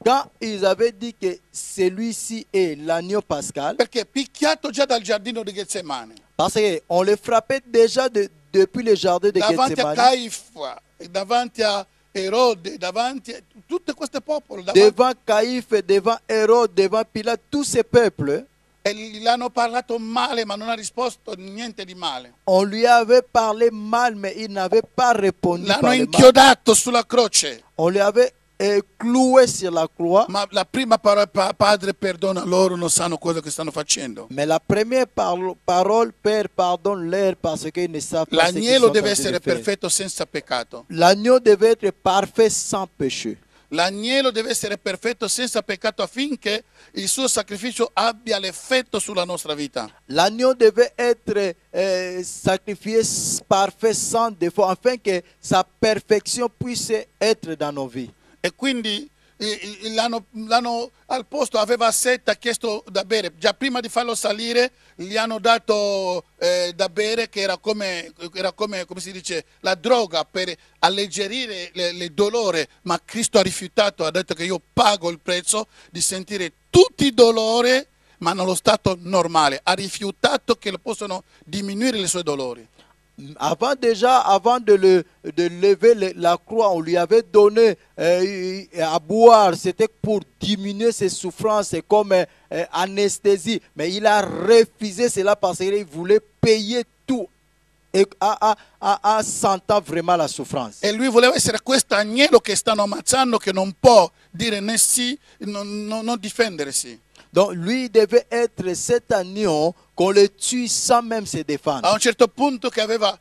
Quand ils avaient dit que celui-ci est l'agneau pascal, Perché picchiato già dal giardino di Getsemane, parce qu'on le frappait déjà depuis le jardin de davanti a Gethsemane, Caifa, davanti a Erode, davanti a tutto questo popolo, devant Caïphe, devant Hérode, devant Pilate, tous ces peuples, e gli hanno parlato male, ma non ha risposto niente di male. on lui avait parlé mal, mais il n'avait pas répondu L'hanno par le mal. inchiodato sulla croce, On lui avait cloué sur la croix. Ma la prima parola è Padre perdona loro, non sanno cosa che stanno facendo. Mais la première parole, Père, pardonne-leur parce qu'ils ne savent pas ce qu'ils sont L'agnello en deve train de essere faire. perfetto senza peccato. L'agneau devait être parfait sans péché. L'agnello deve essere perfetto senza peccato affinché il suo sacrificio abbia l'effetto sulla nostra vita. L'agneau devait être sacrifié parfait sans défaut afin que sa perfection puisse être dans nos vies. E quindi al posto aveva sete, ha chiesto da bere. Già prima di farlo salire gli hanno dato da bere, che era come si dice, la droga per alleggerire il dolore, ma Cristo ha rifiutato, ha detto che io pago il prezzo di sentire tutti i dolori, ma nello stato normale. Ha rifiutato che possono diminuire i suoi dolori. Avant de lever la croix, on lui avait donné à boire. C'était pour diminuer ses souffrances comme anesthésie. Mais il a refusé cela parce qu'il voulait payer tout et en sentant vraiment la souffrance. E lui voleva essere questo agnello che stanno ammazzando, che non può dire né sì, non difendersi. Donc lui devait être cet agneau qu'on le tue sans même se défendre. A un certo punto che aveva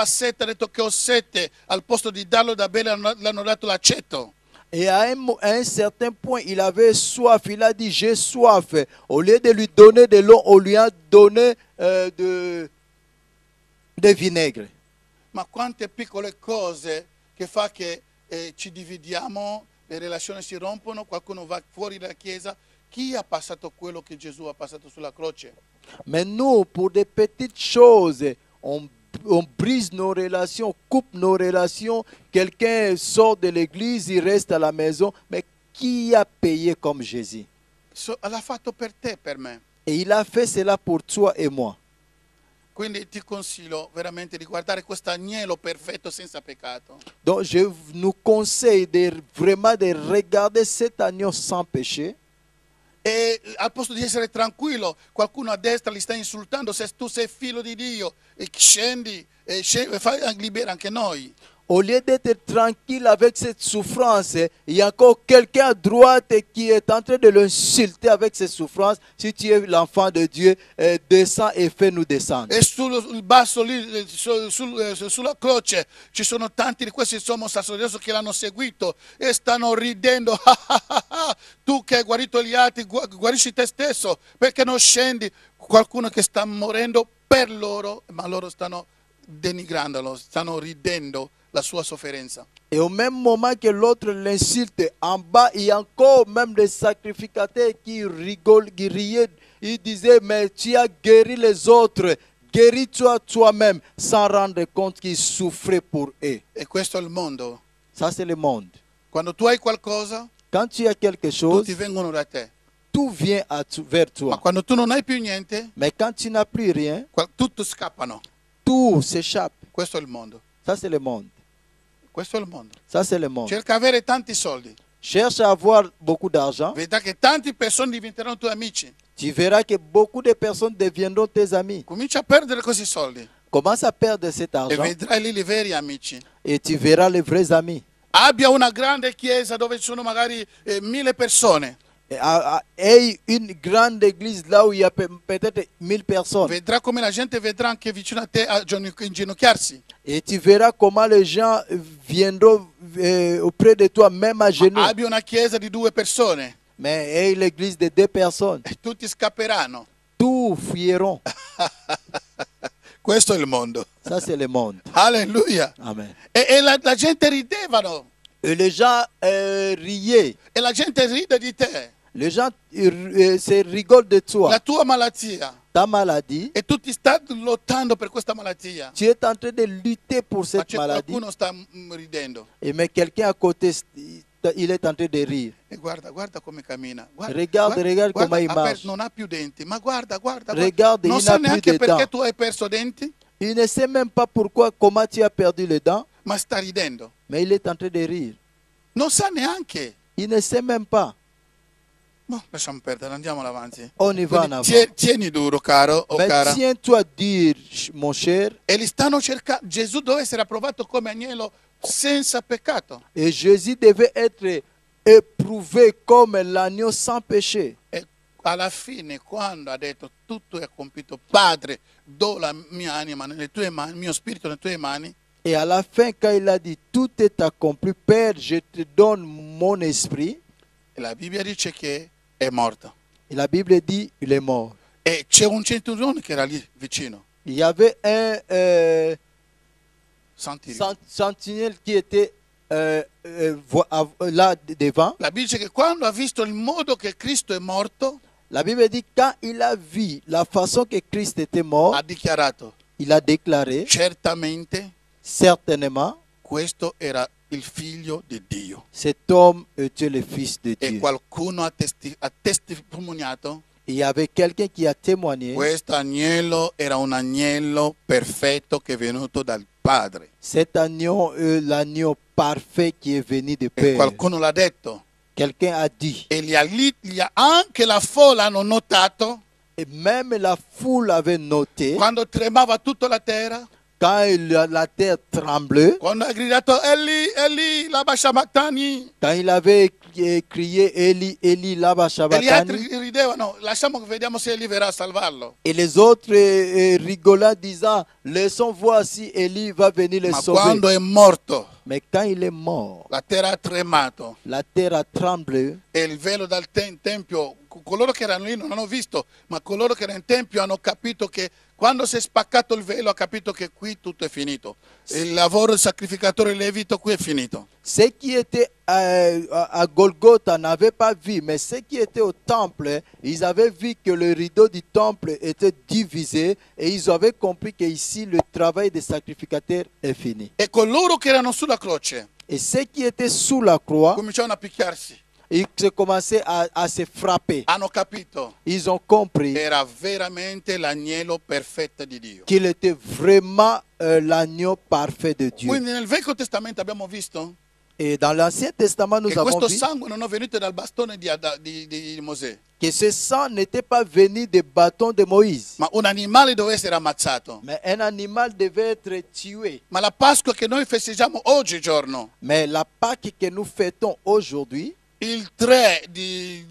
sete, ha detto che ho sete, al posto di darlo da bere l'hanno dato l'aceto. Et à un certain point, il avait soif. Il a dit, j'ai soif. Au lieu de lui donner de l'eau, on lui a donné de vinaigre. Ma quante piccole cose che fa che ci dividiamo, le relazioni si rompono, qualcuno va fuori dalla chiesa. Chi ha passato quello che Gesù ha passato sulla croce? Mais nous, pour des petites choses, on brise nos relations, on coupe nos relations. Quelqu'un sort de l'église, il reste à la maison. Mais qui a payé comme Jésus? L'ha fatto per te, per me. Et il a fait cela pour toi et moi. Quindi ti consiglio veramente di guardare questo agnello perfetto senza peccato. Donc je nous conseille vraiment de regarder cet agneau sans péché. E al posto di essere tranquillo, qualcuno a destra li sta insultando, se tu sei figlio di Dio, e scendi, fai libera anche noi. Au lieu d'être tranquille avec cette souffrance, il y a encore quelqu'un à droite qui est en train de l'insulter avec cette souffrance. Si tu es l'enfant de Dieu, descends et fais-nous descendre. E sul basso lì, sulla croce, ci sono tanti di questi sommo sacerdoti che l'hanno seguito e stanno ridendo. Tu che hai guarito gli altri, guarisci te stesso, perché non scendi? Qualcuno che sta morendo per loro, ma loro stanno denigrandolo, stanno ridendo la sua sofferenza. Et au même moment que l'autre l'insulte, en bas, il y a encore même des sacrificateurs qui rigolent, qui riaient. Ils disaient, mais tu as guéri les autres, guéris-toi toi-même, sans rendre compte qu'ils souffraient pour eux. E questo è il mondo. Ça, c'est le monde. Quando tu hai qualcosa, Quand tu as quelque chose, tutti vengono da te. tout vient vers Ma toi. quando tu non hai più niente, Mais quand tu n'as plus rien, tutti scappano. tout s'échappe. Questo è il mondo. Ça, c'est le monde. Questo è il mondo. Ça, c'est le monde. Cerca di avere tanti soldi. Cherche à avoir beaucoup d'argent. Vedrai che tante persone diventeranno tuoi amici. Tu verras que beaucoup de personnes deviendront tes amis. Comincia a perdere questi soldi Commence à perdre cet e argent vedrai lì i veri amici. et tu verras les vrais amis. Abbia una grande chiesa dove ci sono magari 1000 persone. Et une grande église là où il y a peut-être 1000 personnes. Vedrà come la gente vedrà anche vicino a te a inginocchiarsi. Et tu verras comment les gens viendront auprès de toi, même à genoux. Abbia una chiesa di 2 persone Mais et l'église de 2 personnes, e tutti scapperanno. tous fuiront. Questo è il mondo. Ça, c'est le monde. Alleluia. Amen. E la gente ridevano. Et les gens riaient. E la gente ride di te. Les gens se rigolent de toi. La tua malattia. Ta maladie, E tu ti stai lottando per questa malattia. tu es en train de lutter pour Ma cette c'è maladie. qualcuno sta ridendo. Mais quelqu'un à côté, il est en train de rire. E guarda come cammina. Regarde come il marche. Non ha più denti. Ma guarda. Regarde, Non il sa n'a plus neanche de perché dents. tu hai perso denti, Il ne sait même pas comment tu as perdu les dents, ma sta ridendo. mais il est en train de rire. Non sa neanche. Il ne sait même pas. Boh, lasciamo perdere, andiamo avanti. On y va en Quindi avant. tieni duro, caro o Mais cara. tiens-toi dur, mon cher. E li stanno cercando. Gesù deve essere approvato come agnello senza peccato. Et Jésus devait être éprouvé comme l'agneau sans péché. E alla fine, quando ha detto tutto è compito, Padre, do la mia anima nelle tue mani, il mio spirito nelle tue mani, Et à la fin, quand il a dit, tout est accompli, Père, je te donne mon esprit, e la Bibbia dice che è morto. et la Bible dit, il est mort. E c'è un centurione che era lì vicino, Il y avait un Sant'Irio. sentinelle qui était là devant. La Bibbia dice che quando ha visto il modo che Cristo è morto, La Bible dit, quand il a vu la façon que Christ était mort, ha dichiarato, il a déclaré, certamente certainement, questo era il figlio di Dio. cet homme était le Fils de E Dieu. qualcuno ha testimoniato, Il y avait quelqu'un qui a témoigné. questo agnello era un agnello perfetto che è venuto dal Padre. Cet agneau, l'agneau parfait qui est venu de E Père. qualcuno l'ha detto. Quelqu'un a dit. E anche la folla hanno notato, Et même la foule avait noté, quando tremava tutta la terra, quand la terre tremblait, quando ha gridato Eli, Eli, lama sabachthani, quand il avait crié Eli, Eli, lama e gli altri sabachthani, ridevano, lasciamo che vediamo se Eli verrà a salvarlo. et les autres rigolant, disant, laissons voir si Eli va venir les Ma sauver. quando è morto, Mais quand il est mort, la terra ha tremato la terre a tremblé, e il velo dal tempio, coloro che erano lì non hanno visto, ma coloro che erano in tempio hanno capito che quando si è spaccato il velo ha capito che qui tutto è finito. Il lavoro del sacrificatore levito qui è finito. ceux qui étaient à Golgotha n'avaient pas vu, mais ceux qui étaient au temple, ils avaient vu que le rideau du temple était divisé et ils avaient compris qu'ici le travail des sacrificateurs est fini. E coloro che erano sulla croce Et ceux qui étaient sous la croix, cominciavano a picchiarsi. ils commençaient à se frapper. Hanno capito, Ils ont compris era veramente l'agnello perfetto di Dio. qu'il était vraiment l'agneau parfait de Dieu. Quindi nel Vecchio Testamento abbiamo visto Et dans l'Ancien Testament, nous che avons questo vu sangue non è venuto dal bastone di Mosè, que ce sang n'était pas venu des bâtons de Moïse, ma un animale doveva essere ammazzato. mais un animal devait être tué. Ma la Pasqua che noi festeggiamo oggigiorno, Mais la Pâque que nous fêtons aujourd'hui, il 3 di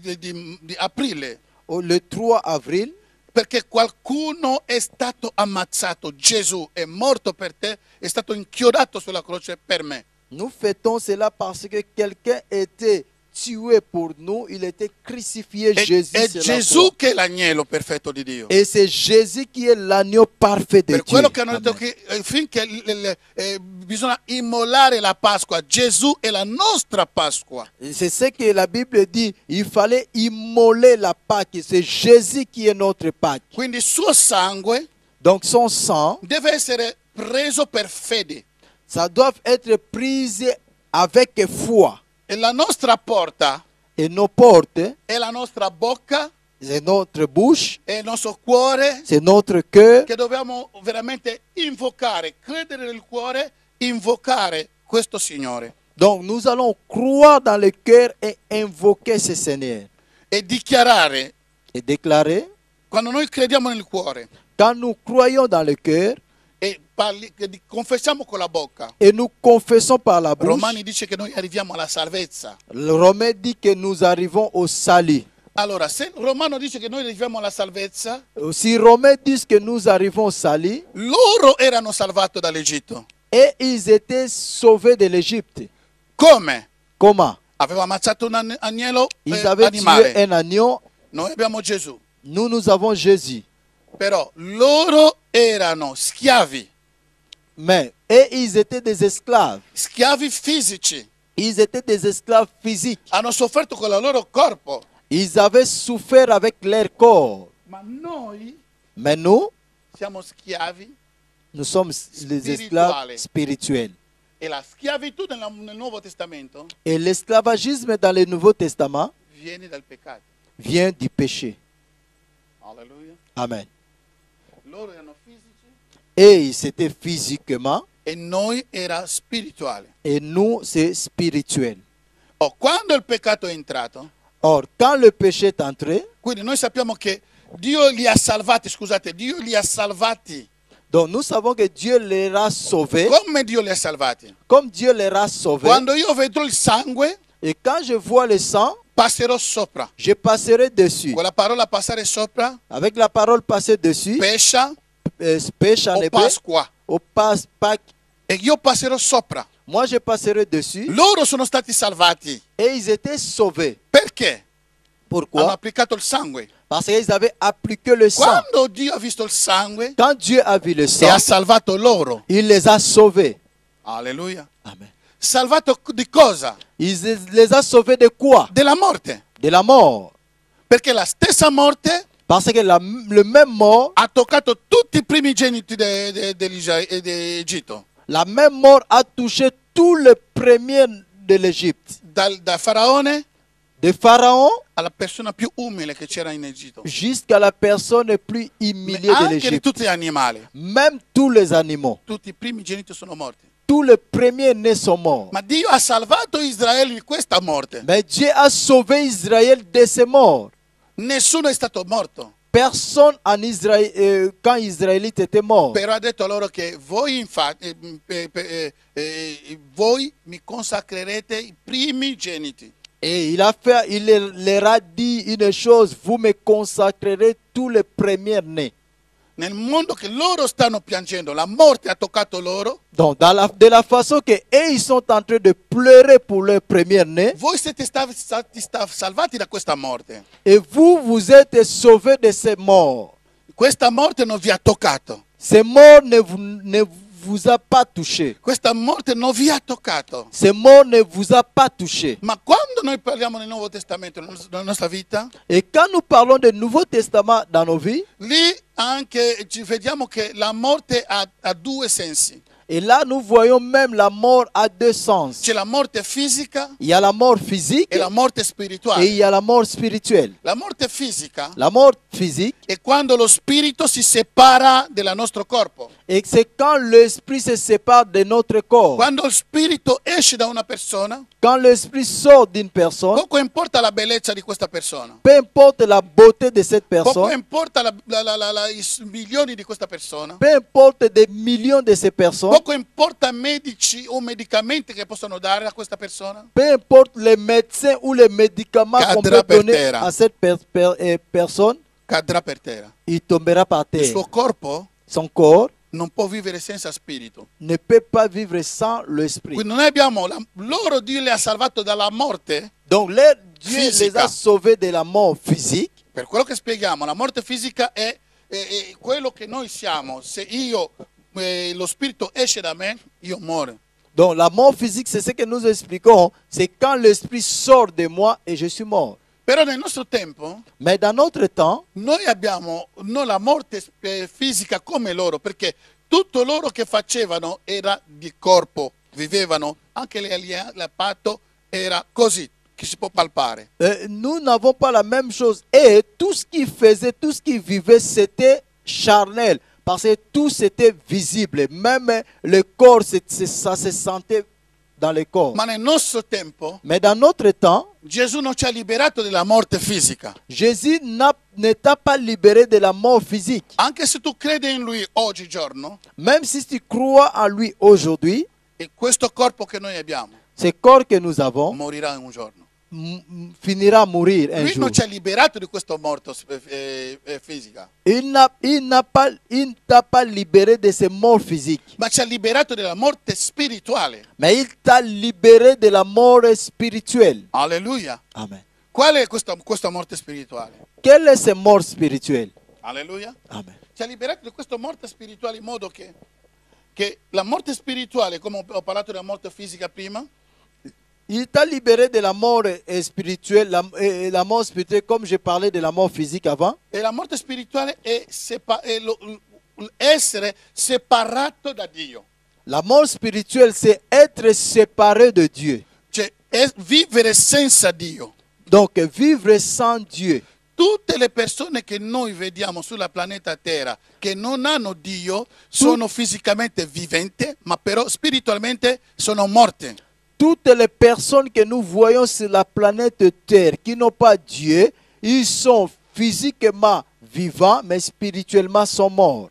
aprile, le 3 avril, perché qualcuno è stato ammazzato, Gesù è morto per te, è stato inchiodato sulla croce per me. nous fêtons cela parce que quelqu'un était tué pour nous, il était crucifié, Jésus. È sur la Gesù croix. che è l'agnello perfetto di Dio. Et c'est Jésus qui est l'agneau parfait de Per Dieu. quello che hanno detto Amen. che finché bisogna immolare la Pasqua, Gesù è la nostra Pasqua. C'est ce que la Bible dit, il fallait immoler la Pâque, c'est Jésus qui est notre Pâque. Quindi il suo sangue Donc son sang, deve essere preso per fede. ça doit être pris avec foi. E la nostra porta Et nos portes, è la nostra bocca, c'est notre bouche, è il nostro cuore, c'est notre cœur. che dobbiamo veramente invocare, credere nel cuore, invocare questo Signore Donc nous allons croire dans le cœur et invoquer ce Seigneur. e dichiarare, Et déclarer, quando noi crediamo nel cuore quand nous croyons dans le cœur e confessiamo con la bocca, et nous confessons par la bouche, Romani dice che noi arriviamo alla salvezza. le Romain dit que nous arrivons au salut. Allora, se Romano dice che noi arriviamo alla salvezza, Si Romains disent que nous arrivons au salut, loro erano salvati dall'Egitto. et ils étaient sauvés de l'Égypte. Come? Comment? Aveva ammazzato un agnello Ils avaient animale. tué un agneau. Noi abbiamo Gesù. Nous avons Jésus. Però loro erano schiavi, Mais, et ils étaient des esclaves. schiavi fisici. Ils étaient des esclaves physiques. Hanno sofferto con il loro corpo. Ils avaient souffert avec leur corps. Ma noi Mais nous, siamo schiavi nous sommes les esclaves spirituels. e la schiavitù nel Nuovo Testamento Et l'esclavagisme dans le Nouveau Testament viene dal peccato. vient du péché. Alleluia. Amen. Loro erano fisici Et c'était physiquement, e noi era spirituale. et nous, c'est spirituel. Quando il peccato è entrato, Or, quand le péché est entré, Quindi noi sappiamo che Dio li ha salvati, scusate, Dio li ha salvati. donc nous savons que Dieu les a sauvés, Come Dio li ha salvati? comme Dieu les a sauvés. Quando io vedrò il sangue, Et quand je vois le sang, passerò sopra. je passerai dessus. Quella parola passare sopra, Avec la parole passer dessus, pescia pêche en o hébreu, Pasqua. au Pâques, E io passerò sopra. moi je passerai dessus. Loro sono stati salvati. Et ils étaient sauvés. Perché? Hanno Pourquoi? applicato il sangue. Parce qu'ils avaient appliqué le sang. Quando Dio ha visto il sangue Quand Dieu a vu le e sang, ha salvato loro. il les a sauvés. Alleluia. Amen. Salvato di cosa? Il les a sauvés de quoi? Della morte. De la mort. Perché la stessa morte Parce que le même mort, ha toccato tutti i primigeniti d'Egitto. la même mort a touché tous les premiers de l'Égypte. Da Faraone De Pharaon alla persona più umile che c'era in Egitto. jusqu'à la personne plus humiliée de Anche di l'Égypte. tutti gli animali. Même tous les animaux. Tutti i primigeniti sono morti. Tous les premiers nés sont morts. Ma Dio ha salvato Israele di questa morte. Mais Dieu a sauvé Israël de ces morts. Nessuno è stato morto. Personne en Israël, quand Israélite était mort. Però ha detto loro che voi infatti voi mi consacrerete i primigeniti. Et il leur a dit une chose, vous me consacrerez tous les premiers nés. Nel mondo che loro stanno piangendo, la morte ha toccato loro. Donc, de la façon que eux, ils sont en train de pleurer pour leur premier né, Voi siete stati salvati da questa morte. et vous, vous êtes sauvés de ces morts. Questa morte non vi ha toccato. Ces morts ne vous a pas touché. Questa morte non vi ha toccato. Ces morts ne vous a pas touché. Ma quando noi parliamo nel Nuovo Testamento, nella nostra vita, Et quand nous parlons du Nouveau Testament dans nos vies, lì anche ci vediamo che la morte ha due sensi. et là, nous voyons même la mort à deux sens. C'è la morte fisica Il y a la mort physique e la morte et il spirituale. y a la mort spirituelle. La morte fisica La mort physique, è quando lo spirito si separa del nostro corpo. et c'est quand l'esprit se sépare de notre corps. Quando lo spirito esce da una persona, Quand l'esprit sort d'une personne, poco importa la bellezza di questa persona. peu importe la beauté de cette Poco personne, importa i milioni di questa persona. peu importe des millions de ces personnes, Poco importa medici o medicamenti che possono dare a questa persona. peu importe les médecins ou les médicaments qu'on peut Cadra per donner terra. à cette personne, Cadrà per terra. il tombera par Il terre. suo corpo Son corps non può vivere senza spirito. ne peut pas vivre sans l'esprit. Quindi noi abbiamo loro Dio li ha salvato dalla morte. Donc, Dieu les Fisica. a sauvés de la mort physique. Per quello che spieghiamo, la morte fisica è quello che noi siamo. Se lo spirito esce da me, io muore. Donc, la mort physique, c'est ce que nous expliquons. C'est quand l'esprit sort de moi et je suis mort. Però nel nostro tempo Mais dans notre temps, noi abbiamo non la morte fisica come loro, perché tutto loro che facevano era di corpo, vivevano, anche il patto era così, che si può palpare. nous n'avons pas la même chose. Et tout ce qu'ils faisaient, tout ce qu'ils vivaient, c'était charnel. Parce que tout c'était visible. Même le corps, ça se sentait dans le corps. Ma nel nostro tempo Mais dans notre temps, Gesù non ci ha liberato dalla morte fisica. Jésus ne t'a pas libéré de la mort physique. Anche se tu credi in lui oggigiorno, Même si tu crois en lui aujourd'hui, e questo corpo che noi abbiamo ce corps que nous avons morirà un giorno. finira à mourir un Lui jour. non ci ha liberato di questa morte fisica, Il t'a pas libéré de ces morts physiques, ma ci ha liberato dalla morte spirituale. mais il t'a libéré de la mort spirituelle. Alleluia. Amen. Qual è questa morte spirituale? Quelle est cette mort spirituelle? Alleluia. Amen. Ci ha liberato di questa morte spirituale in modo che la morte spirituale, come ho parlato della morte fisica prima, Il t'a libéré de la mort spirituelle, la mort spirituelle, comme je parlais de la mort physique avant. e la morte spirituale è essere separato da Dio. La mort spirituelle, c'est être séparé de Dieu. Cioè è vivere senza Dio. Donc, vivre sans Dieu. Tutte le persone che noi vediamo sulla pianeta Terra che non hanno Dio sono fisicamente viventi, ma però spiritualmente sono morte. toutes les personnes que nous voyons sur la planète Terre qui n'ont pas Dieu, ils sont physiquement vivants, mais spirituellement sont morts.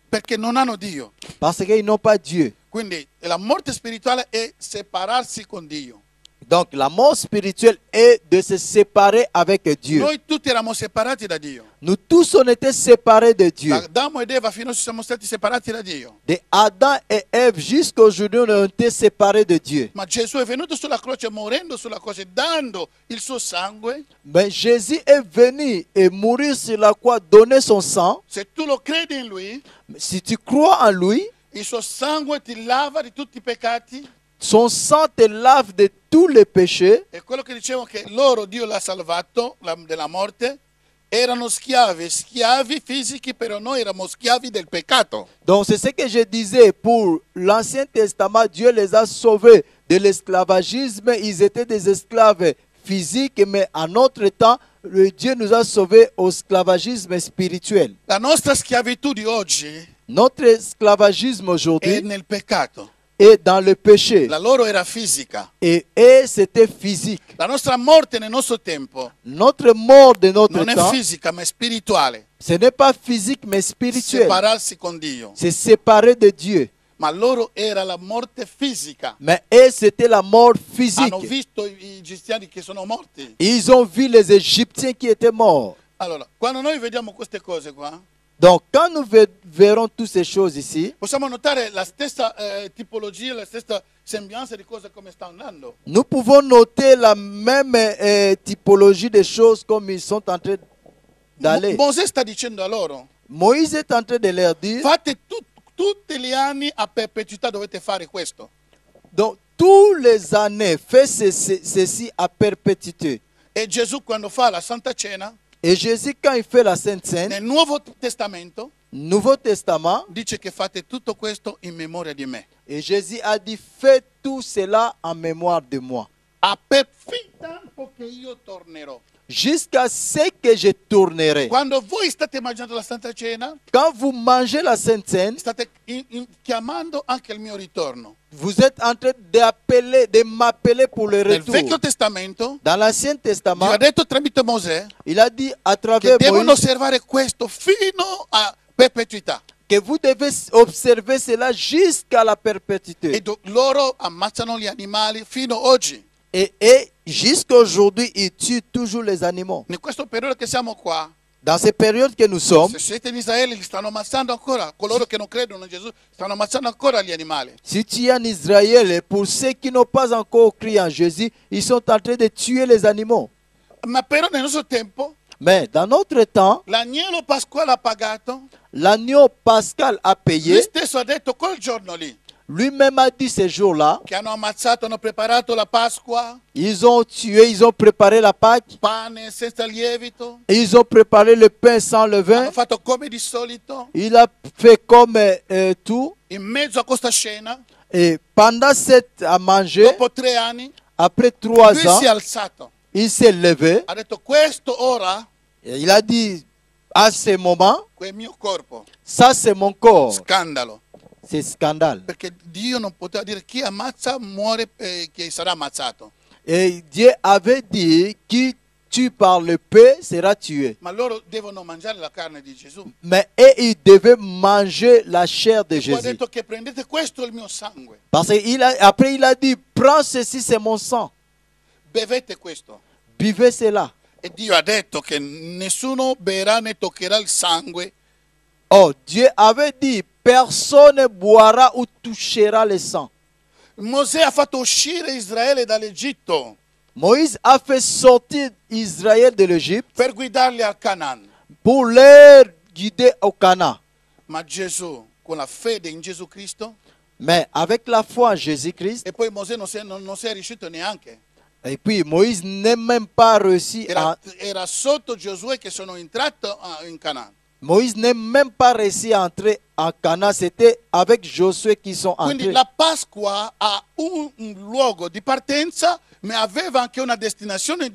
perché non hanno Dio. Parce qu'ils n'ont pas Dieu. Quindi la morte spirituale è separarsi con Dio. Donc la mort spirituelle est de se séparer avec Dieu. Noi tutti eravamo separati da Dio. Nous tous on était séparés de Dieu. Da Adamo ed Eva fino a siamo stati separati da Dio. De Adam et Ève jusqu'à aujourd'hui on a été séparés de Dieu. Ma Gesù è venuto sulla croce, morendo sulla croce, dando il suo sangue. Mais Jésus est venu et mourir sur la croix, donner son sang. Se tu lo credi in Lui, Si tu crois en lui, il suo sangue ti lava di tutti i peccati. son sang te lave de tous les péchés. E quello che dicevo che loro, Dio l'ha salvato della morte, erano schiavi fisici, però noi eravamo schiavi del peccato. Donc c'est ce que je disais, pour l'Ancien Testament, Dieu les a sauvés de l'esclavagisme. Ils étaient des esclaves physiques, mais en notre temps, le Dieu nous a sauvés au esclavagisme spirituel. La nostra schiavitù di oggi Notre esclavagisme è aujourd'hui nel peccato. est dans le péché. La loro era fisica. Et c'était physique. La nostra morte nel nostro tempo Notre mort de notre non è temps, fisica, ma è spirituale. ce n'est pas physique, mais spirituel. Separarsi con Dio. C'est séparé de Dieu. Ma loro era la morte fisica. Mais eux, c'était la mort physique. Hanno visto i egiziani che sono morti. Ils ont vu les Égyptiens qui étaient morts. Allora, quando noi vediamo queste cose qua, Donc, quand nous verrons toutes ces choses ici, possiamo notare la stessa tipologia, la stessa sembianza di cose come sta andando. nous pouvons noter la même typologie des choses comme ils sont en train d'aller. Mosè sta dicendo a loro, Moïse est en train de leur dire, fate tutti gli anni a perpetuità dovete fare questo. donc, tous les années, faites ceci à perpétuité. E Gesù quando fa la Santa Cena, Et Jésus, quand il fait la Sainte Seine, nel Nuovo Testamento, Nouveau Testament, dice che fate tutto questo in memoria di me. et Jésus a dit, faites tout cela en mémoire de moi. Fin tanto che io tornerò. Jusqu'à ce que je tournerai. Quando voi state mangiando la Santa Cena, Quand vous mangez la Sainte Seine, state chiamando anche il mio ritorno. vous êtes en train de m'appeler pour le Nel retour. Vecchio Testamento, Dans l'Ancien Dio Testament, ha detto tramite Mosè il a dit à che travers devono Moïse osservare questo fino a perpetuità. que vous devez observer cela jusqu'à la perpétuité. E loro ammazzano gli animali fino oggi. Et jusqu'à aujourd'hui, ils tuent toujours les animaux. In questo periodo che siamo qua, Dans ces périodes que nous sommes, se siete in Israele, li stanno ammazzando ancora. Coloro che non credono in Gesù stanno ammazzando ancora gli animali. si tu es en Israël, et pour ceux qui n'ont pas encore crié en Jésus, ils sont en train de tuer les animaux. Ma però nel nostro tempo, Mais dans notre temps, l'agnello pasquale ha pagato. l'agneau pascal a Lui payé. stesso ha detto quel giorno lì Lui-même a dit ce jour-là, che hanno ammazzato, hanno preparato la Pasqua, ils ont tué, ils ont préparé la Pâque, pane senza lievito, et ils ont préparé le pain sans levain. hanno fatto come di solito. Il a fait comme tout. In mezzo a questa scena, Et pendant à manger, dopo 3 anni, après 3 lui ans, si è alzato. il s'est levé. Ha detto questo ora Et il a dit, à ce moment, è il mio corpo. ça c'est mon corps. Scandalo. C'est scandale. Perché Dio non poteva dire chi ammazza muore, che sarà ammazzato. Et Dieu avait dit, qui tue par le paix sera tué. Ma loro devono mangiare la carne di Gesù. Mais et il devait manger la chair de E poi ha Jésus. detto che prendete questo è il mio sangue. Parce qu'après il a dit, prends ceci, c'est mon sang. Bevete questo. Buvez cela. E Dio ha detto che nessuno berrà né toccherà il sangue. Oh, Dieu avait dit, personne ne boira ou touchera le sang. Mosè ha fatto uscire Israele dall'Egitto Moïse a fait sortir Israël de l'Égypte per guidarli al Canaan. pour les guider au Canaan. Ma Gesù, con la fede in Gesù Cristo, Mais avec la foi en Jésus-Christ, e poi Mosè non si è riuscito neanche. et puis Moïse n'est même pas réussi Era sotto Giosuè che sono entrato in Canaan. Moïse n'est même pas réussi à entrer en Canaan. C'était avec Josué qu'ils sont Quindi entrés. la Pasqua ha un luogo di partenza, ma aveva anche una destinazione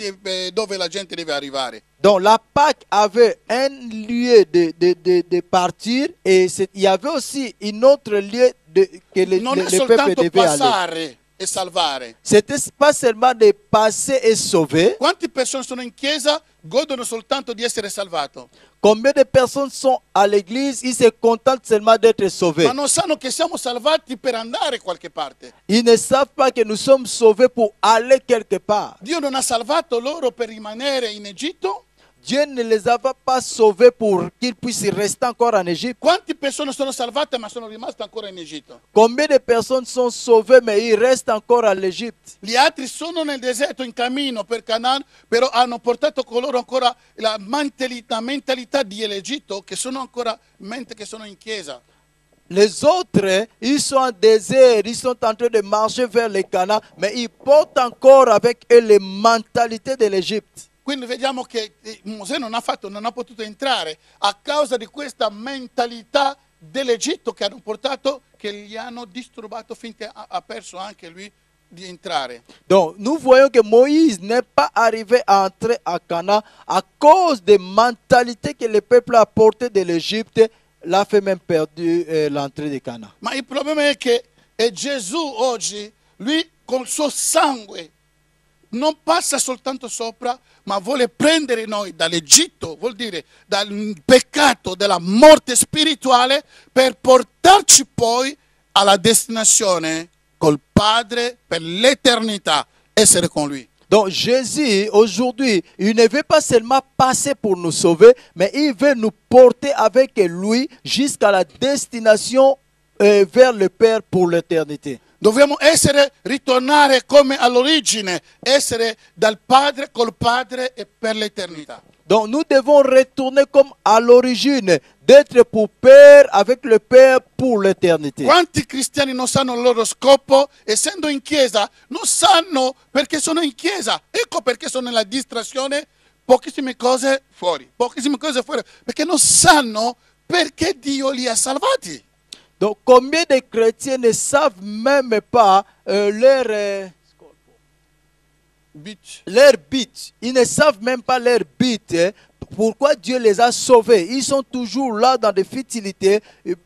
dove la gente deve arrivare. Donc la Pâque avait un lieu de partir et il y avait aussi un autre lieu que Non è le peuple soltanto devait aller. passare e salvare. C'était pas seulement de passer et sauver. Quante persone sono in chiesa godono soltanto di essere salvato, Combien de personnes sont à l'église, ils se contentent seulement d'être sauvés. ma non sanno che siamo salvati per andare qualche parte. Ils ne savent pas que nous sommes sauvés pour aller quelque part. Dio non ha salvato loro per rimanere in Egitto. Dieu ne les avait pas sauvés pour qu'ils puissent rester encore en Égypte. Quante persone sono salvate ma sono rimaste ancora in Egitto? Combien de personnes sont sauvées mais ils restent encore en Égypte? Gli altri sono nel deserto in cammino per Canaan, però hanno portato con loro ancora la mentalità dell'Egitto, che sono ancora mente che sono in chiesa. Les autres, ils sont en désert, ils sont en train de marcher vers le Canaan, mais ils portent encore avec eux les mentalités de l'Égypte. Quindi vediamo che Mosè non ha potuto entrare a causa di questa mentalità dell'Egitto che hanno portato, che gli hanno disturbato finché ha perso anche lui di entrare. Donc, nous voyons que Moïse n'est pas arrivé à entrer à Canaan à cause des mentalités que le peuple a portées de l'Égypte, l'a fait même perdu l'entrée de Canaan. Ma il problema è che Gesù oggi, lui col suo sangue, non passa soltanto sopra, ma vuole prendere noi dall'Egitto, vuol dire dal peccato della morte spirituale, per portarci poi alla destinazione col Padre per l'eternità, essere con Lui. Donc Jésus, aujourd'hui, il ne veut pas seulement passer pour nous sauver, mais il veut nous porter avec lui jusqu'à la destination vers le Père pour l'éternité. Dobbiamo ritornare come all'origine, essere dal Padre, col Padre e per l'eternità. Donc nous devons retourner comme à l'origine, d'être pour Père avec le Père pour l'éternité. Quanti cristiani non sanno il loro scopo, essendo in chiesa, non sanno perché sono in chiesa. Ecco perché sono nella distrazione, pochissime cose fuori, perché non sanno perché Dio li ha salvati. Donc combien de chrétiens ne savent même pas leur but. Ils ne savent même pas leur but. Pourquoi Dieu les a sauvés? Ils sont toujours là dans des futilités. Une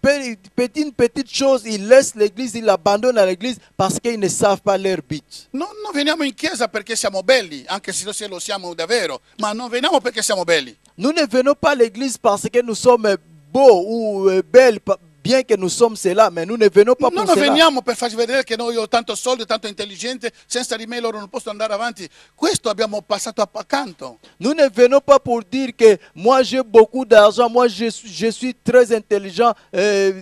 petite chose, ils laissent l'église, ils abandonnent l'église parce qu'ils ne savent pas leur but. Non veniamo in chiesa perché siamo belli, anche se lo siamo davvero, ma non veniamo perché siamo belli. Nous ne venons pas à l'église parce que nous sommes beaux ou belles, bien que nous sommes cela, mais nous ne venons pas pour Non cela. veniamo per farci vedere che noi ho tanto soldi, tanto intelligente, senza di me loro non possono andare avanti. Questo abbiamo passato accanto. Nous ne venons pas pour dire que moi j'ai beaucoup d'argent, moi je suis très intelligent.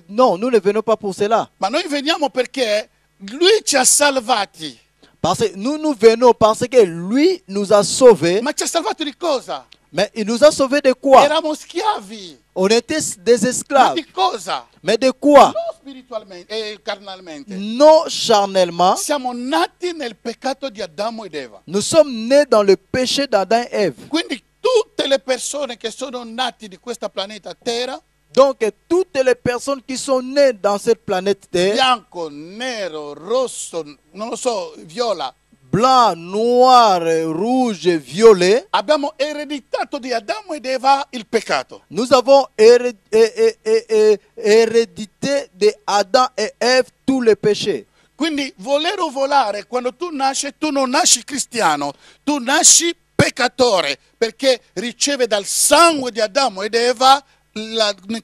Non, nous ne venons pas pour cela. Ma noi veniamo perché Lui ci ha salvati. Parce que nous venons parce que lui nous a sauvés. Ma ci ha salvato di cosa? Mais il nous a sauvés de quoi? Eravamo schiavi. On était des Ma esclaves. di cosa? Mais de quoi? Non spiritualmente e carnalmente. Non charnellement. Siamo nati nel peccato di Adamo ed Eva. Nous sommes nés dans le péché d'Adam et Ève. Quindi tutte le persone che sono nati di questa planeta Terra, Donc toutes les personnes qui sont nées dans cette planète Terre, bianco, nero, rosso, non lo so, viola, blanc, noir, rouge, violet, abbiamo ereditato di Adamo ed Eva il peccato. nous avons hérédité de Adam et Ève tous les péchés. Quindi volere o volare, quando tu nasci, tu non nasci cristiano, tu nasci peccatore, perché riceve dal sangue di Adamo ed Eva,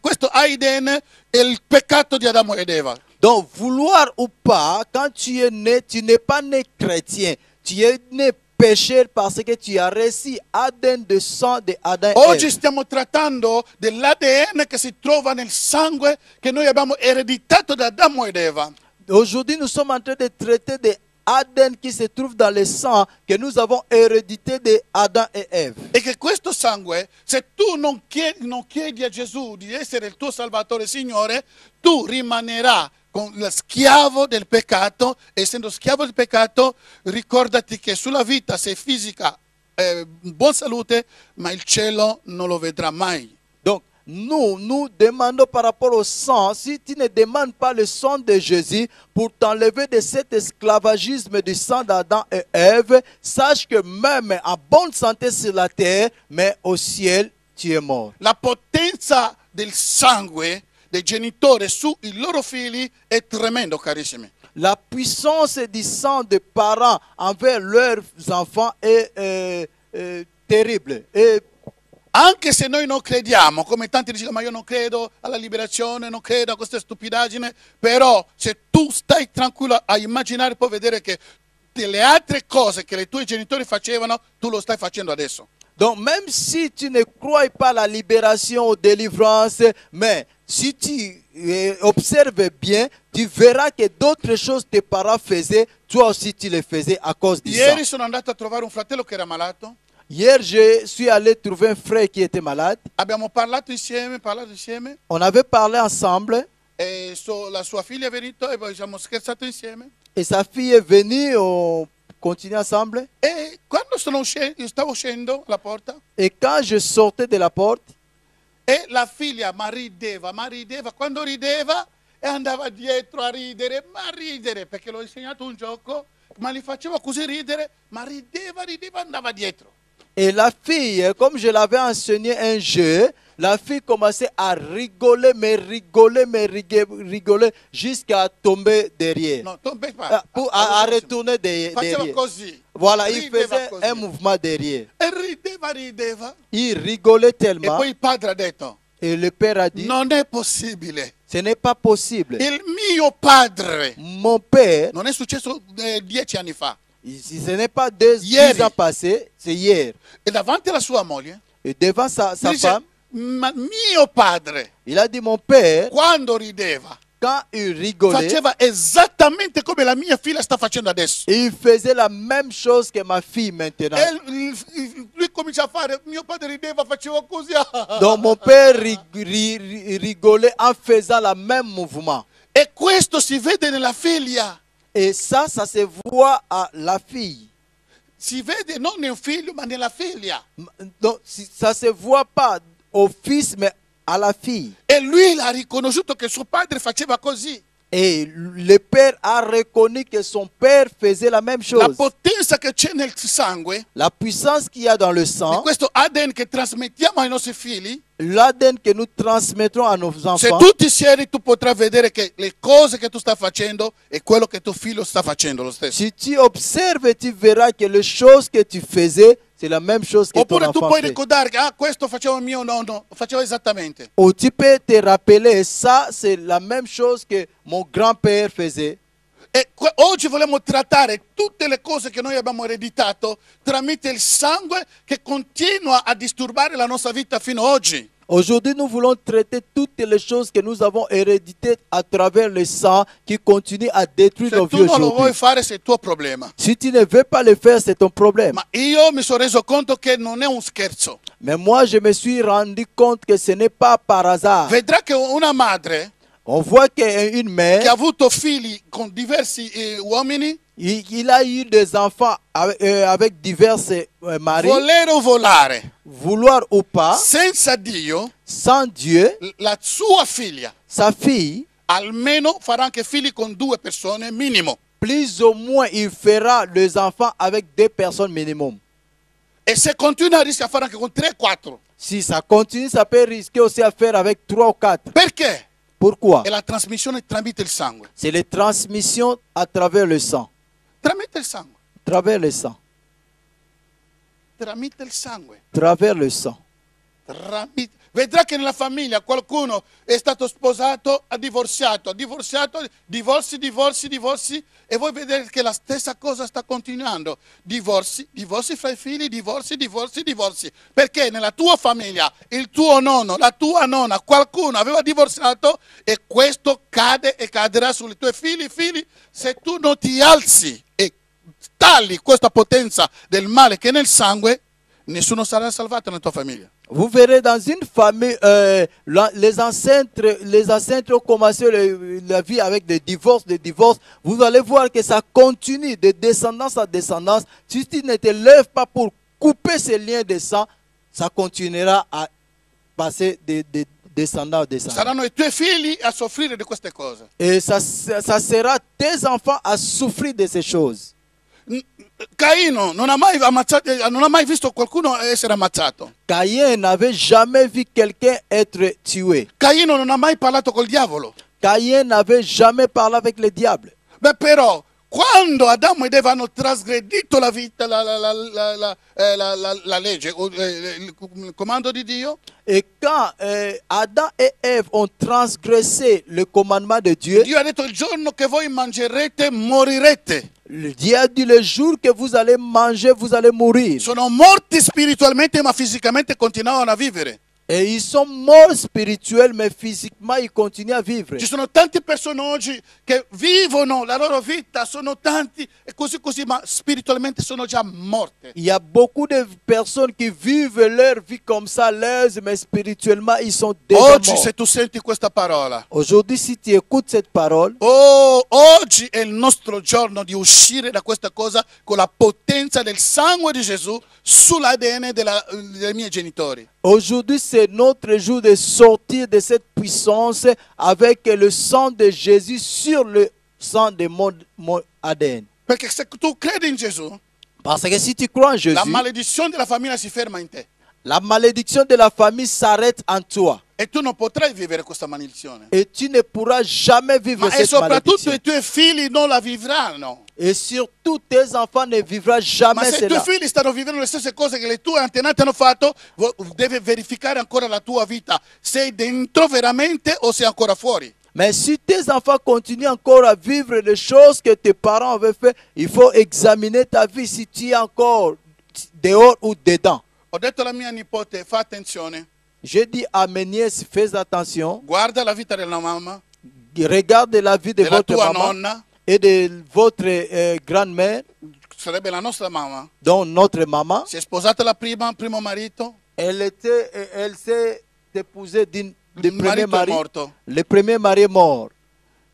questo Aiden, il peccato di Adamo ed Eva. Donc, vouloir ou pas, quand tu es né, tu n'es pas né chrétien. Tu es né pécheur parce que tu as reçu ADN de sang de Adam et Oggi Ève. stiamo trattando dell'ADN che si trova nel sangue che noi abbiamo ereditato da Adamo ed Eva. Aujourd'hui, nous sommes en train de traiter de ADN qui se trouve dans le sang que nous avons hérédité de Adam et Ève. E che questo sangue, se tu non chiedi a Gesù di essere il tuo Salvatore e Signore, tu rimanerai con lo schiavo del peccato. Essendo schiavo del peccato, ricordati che sulla vita sei fisica, buona salute, ma il cielo non lo vedrà mai. Donc, nous demandons par rapport au sang, si tu ne demandes pas le sang de Jésus pour t'enlever de cet esclavagisme du sang d'Adam et Ève, sache que même en bonne santé sur la terre, mais au ciel, tu es mort. La potenza del sangue dei genitori sui loro figli è tremendo, carissimi. la puissance du sang des parents envers leurs enfants est terrible. Et Anche se noi non crediamo, come tanti dicono, ma io non credo alla liberazione, non credo a queste stupidaggini, però se tu stai tranquillo a immaginare, puoi vedere che le altre cose che i tuoi genitori facevano, tu lo stai facendo adesso. donc, même si tu ne crois pas à la libération ou délivrance, mais si tu observes bien, tu verras que d'autres choses tes parents faisaient, toi aussi tu les faisais à cause de ça. Ieri sono andato a trovare un fratello che era malato, Hier, je suis allé trouver un frère qui était malade. abbiamo parlato insieme, On avait parlé ensemble e la sua figlia è venuta e poi abbiamo scherzato insieme. et sa fille est venue, on continue ensemble. E quando stavo uscendo la porta, Et quand je sortais de la porte, e la figlia ma rideva, quando rideva e andava dietro a ridere, perché l'ho insegnato un gioco, ma li facevo così ridere, ma rideva, andava dietro. et la fille, comme je l'avais enseigné un jeu, la fille commençait à rigoler, mais rigoler jusqu'à tomber derrière. No, tombe pas. À retourner Faceva derrière. così. Voilà, il rideva faisait così. un mouvement derrière. E rideva. Il rigolait E tellement. poi il padre ha detto, Et le père a dit, non è possibile. ce n'est pas possible. Il mio padre, Mon père, non è successo 10 anni fa, ce n'est pas 10 Ieri. ans passés, c'est hier. e davanti alla sua moglie, Et devant sa dice, femme, ma mio padre, il a dit, mon père, quando rideva, quand il rigolait, faceva esattamente come la mia figlia sta facendo adesso. il faisait la même chose que ma fille maintenant. E lui comincia a fare, mio padre rideva, faceva così. Donc mon père rigolait en faisant le même mouvement. E questo si vede nella figlia. Et ça se voit à la fille. Si vede non nel figlio, ma nella figlia. Donc ça se voit pas au fils, mais à la fille. E lui l'ha riconosciuto che suo padre faceva così. Et le père a reconnu que son père faisait la même La chose. potenza che c'è nel sangue, La puissance qu'il y a dans le di sang, questo ADN che trasmettiamo ai nostri figli, l'ADN que nous transmettrons à nos se enfants. tu ti siedi tu potrai vedere che le cose che tu stai facendo è quello che tuo figlio sta facendo lo stesso. Si tu observes, tu verras que les choses que tu faisais, c'est la même chose que ton Oppure tu enfant puoi fait. ricordare che questo faceva mio nonno, faceva esattamente. Ou tu peux te rappeler, ça c'est la même chose que mon grand-père faisait. E oggi vogliamo trattare tutte le cose che noi abbiamo ereditato tramite il sangue che continua a disturbare la nostra vita fino ad oggi. Aujourd'hui, nous voulons traiter toutes les choses que nous avons héréditées à travers le sang qui continue à détruire Se nos tu vies non lo vuoi aujourd'hui. fare, c'est il tuo problema. Si tu ne veux pas le faire, c'est ton problème. Ma io mi sono reso conto che non è un scherzo. Mais moi, je me suis rendu compte que ce n'est pas par hasard. Vedrà che una madre On voit qu'une che ha mère, avuto figli con diversi uomini, il a eu des enfants avec divers maris, volere o volare, vouloir ou pas, senza Dio, sans Dieu, la sua figlia sa fille, almeno farà anche figli con 2 persone minimo. plus ou moins, il fera les enfants avec 2 personnes minimum. E se continua rischia a fare anche con 3-4. Si ça continue, ça peut risquer aussi à faire avec 3 ou 4. Perché? Pourquoi? È la trasmissione tramite il sangue. C'est les transmissions à travers le sang. Tramite il sangue. Travers le sang. Tramite il sangue. Travers le sang. Vedrà che nella famiglia qualcuno è stato sposato, ha divorziato, divorzi, e voi vedete che la stessa cosa sta continuando. Divorzi fra i figli, divorzi. Perché nella tua famiglia il tuo nonno, la tua nonna, qualcuno aveva divorziato e questo cade e caderà sui tuoi figli. Se tu non ti alzi e tagli questa potenza del male che è nel sangue, nessuno sarà salvato nella tua famiglia. Vous verrez dans une famille, les ancêtres ont commencé la vie avec des divorces. Vous allez voir que ça continue de descendance à descendance. Si tu ne te lèves pas pour couper ces liens de sang, ça continuera à passer de descendant à descendant. Saranno i tuoi figli a soffrire di queste cose. Et ça sera tes enfants à souffrir de ces choses. Caino non ha mai visto qualcuno essere ammazzato. Caïn n'avait jamais vu quelqu'un être tué. Caino non ha mai parlato col diavolo. Caïn n'avait jamais parlé avec le diable. Beh, però, quando Adamo ed Eva hanno trasgredito la vita, la legge, il comando di Dio, Et quand Adam et Ève ont transgressé le commandement de Dieu, Dio ha detto il giorno che voi mangerete morirete. Dieu a dit le jour que vous allez manger, vous allez mourir. Sono morti spiritualmente ma fisicamente continuavano a vivere. Et ils sont morts spirituels, mais physiquement, ils continuent à vivre. Ci sono tante persone oggi che vivono la loro vita, sono tanti e così, ma spiritualmente sono già morte. Il y a beaucoup de personnes qui vivent leur vie comme ça, mais spirituellement, ils sont déjà Oggi morts. se tu senti questa parola, Aujourd'hui, si tu écoutes cette parole, oggi è il nostro giorno di uscire da questa cosa con la potenza del sangue di Gesù sull'ADN dei miei genitori. aujourd'hui, c'est notre jour de sortir de cette puissance avec le sang de Jésus sur le sang de mon ADN. Perché se tu credi in Gesù, Parce que si tu crois en Jésus, la maledizione della famiglia si ferma in te. la malédiction de la famille s'arrête en toi. E tu non potrai vivere questa maledizione. Et tu ne pourras jamais vivre Ma e cette soprattutto malédiction. i tuoi figli non la vivranno. Et surtout, tes enfants ne vivront Ma jamais se i tuoi cela. figli stanno vivendo le stesse cose che le tue antenate hanno fatto, devi verificare ancora la tua vita. Sei dentro veramente o sei ancora fuori? Mais si tes enfants continuent encore à vivre les choses que tes parents avaient fait, il faut examiner ta vie si tu es encore dehors ou dedans. Ho detto alla mia nipote, fa attenzione, Je dis à mes nièces, fais attention, guarda la vita della mamma, regarde la vie de della votre tua maman nonna, et de votre grand-mère, sarebbe la nostra mamma. dont notre maman. Si è sposata la primo marito, Elle s'est épousée du il premier marito è mari. morto. Le premier mari est mort.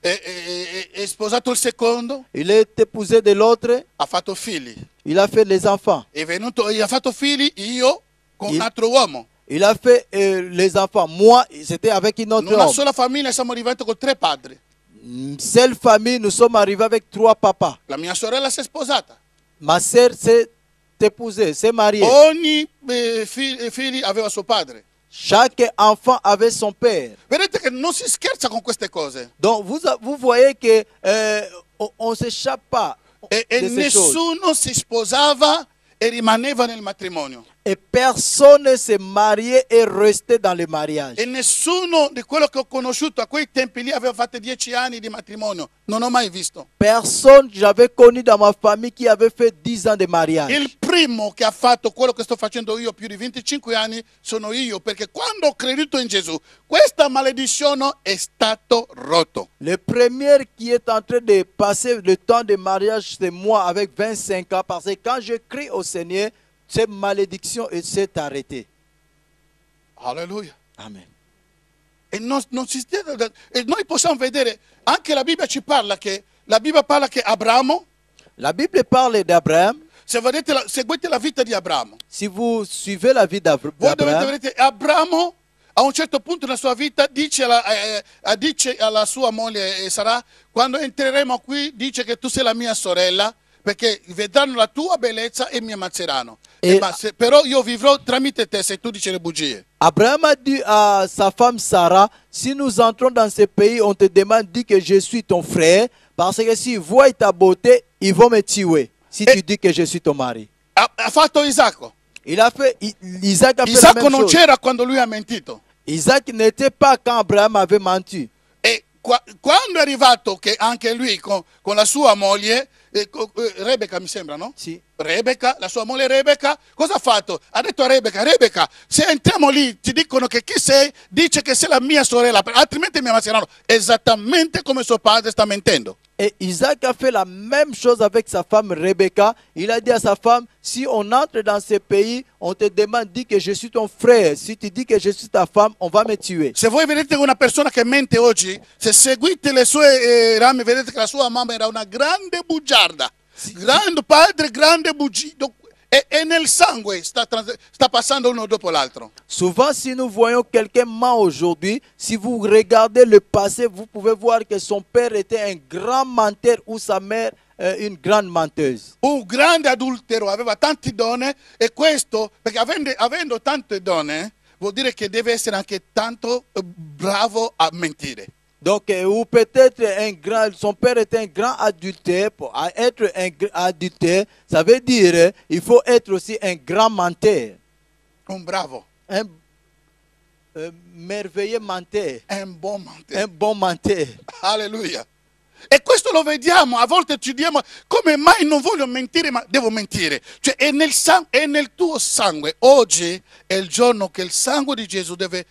È sposato il secondo, Il est épousé de l'autre. ha fatto figli. Il a fait les enfants. È venuto, ha fatto figli io con un Il- altro uomo. Il a fait les enfants. Moi, c'était avec une In autre una homme. sola famiglia siamo arrivati con 3 padri. Une seule famille, nous sommes arrivés avec 3 papas. La mia sorella si è sposata. Ma sœur s'est épousée, s'est mariée. Ogni figlio aveva suo padre. Chaque enfant avait son père. Vedete che non si scherza con queste cose. Donc, vous voyez que on ne s'échappe pas E de ces choses. nessuno si sposava e rimaneva nel matrimonio. Et personne ne s'est marié et resté dans le mariage. E nessuno di quello che ho conosciuto a quei tempi lì aveva fatto 10 anni di matrimonio. Non ho mai visto. Personne j'avais connu dans ma famille qui avait fait 10 ans de mariage. Il primo che ha fatto quello che sto facendo io più di 25 anni sono io, perché quando ho creduto in Gesù, questa maledizione è stato rotto. Le premier qui est en train de passer le temps de mariage, c'est moi avec 25 ans. Parce que quand je crie au Seigneur, cette malédiction s'est arrêtée. Alleluia. Amen. E noi possiamo vedere, anche la Bibbia ci parla che, la Bibbia parla che Abramo, La Bible parle d'Abraham. se seguite la vita di Abramo, Si vous suivez la vie voi dovete d'Abraham, vedere, Abramo a un certo punto nella sua vita dice alla sua moglie Sara, quando entreremo qui dice che tu sei la mia sorella, perché vedranno la tua bellezza e mi ammazzeranno. Però io vivrò tramite te se tu dici le bugie. Abraham a dit à sa femme Sarah, si nous entrons dans ce pays, on te demande, dis que je suis ton frère, parce que s'ils voient ta beauté, ils vont me tuer. Si tu dis que je suis ton mari. Ha fatto Isacco. Il a fait, Isaac a fait la Isacco même non chose. c'era quando lui ha mentito. Isaac n'était pas quand Abraham avait menti. E quando è arrivato che anche lui con la sua moglie, Rebecca mi sembra, no? Sì. Rebecca, la sua moglie Rebecca, cosa ha fatto? Ha detto a Rebecca, se entriamo lì ti dicono che chi sei, dice che sei la mia sorella, altrimenti mi ammazzeranno. Esattamente come suo padre sta mentendo. Et Isaac a fait la même chose avec sa femme Rebecca. Il a dit à sa femme, si on entre dans ce pays, on te demande, dis que je suis ton frère. Si tu dis que je suis ta femme, on va me tuer. Se voi vedete una persona che mente oggi, se seguite le sue rame, vedete che la sua mamma era una grande bugiarda. Grande padre, grande bugido. E nel sangue sta passando uno dopo l'altro. Souvent, si nous voyons quelqu'un ment aujourd'hui, si vous regardez le passé, vous pouvez voir que son père était un grand menteur ou sa mère une grande menteuse. Un grande adultero, aveva tante donne e questo, perché avendo tante donne, vuol dire che deve essere anche tanto bravo a mentire. Donc, ou peut-être son père était un grand adultère. Pour être un adultère, ça veut dire il faut être aussi un grand menteur. Un bravo, Un merveilleux menteur. un bon menteur. Un bon menteur. Alleluia. E questo lo vediamo, a volte ci diamo come mai non voglio mentire, ma devo mentire. Cioè è nel tuo sangue. Oggi è il giorno che il sangue di Gesù deve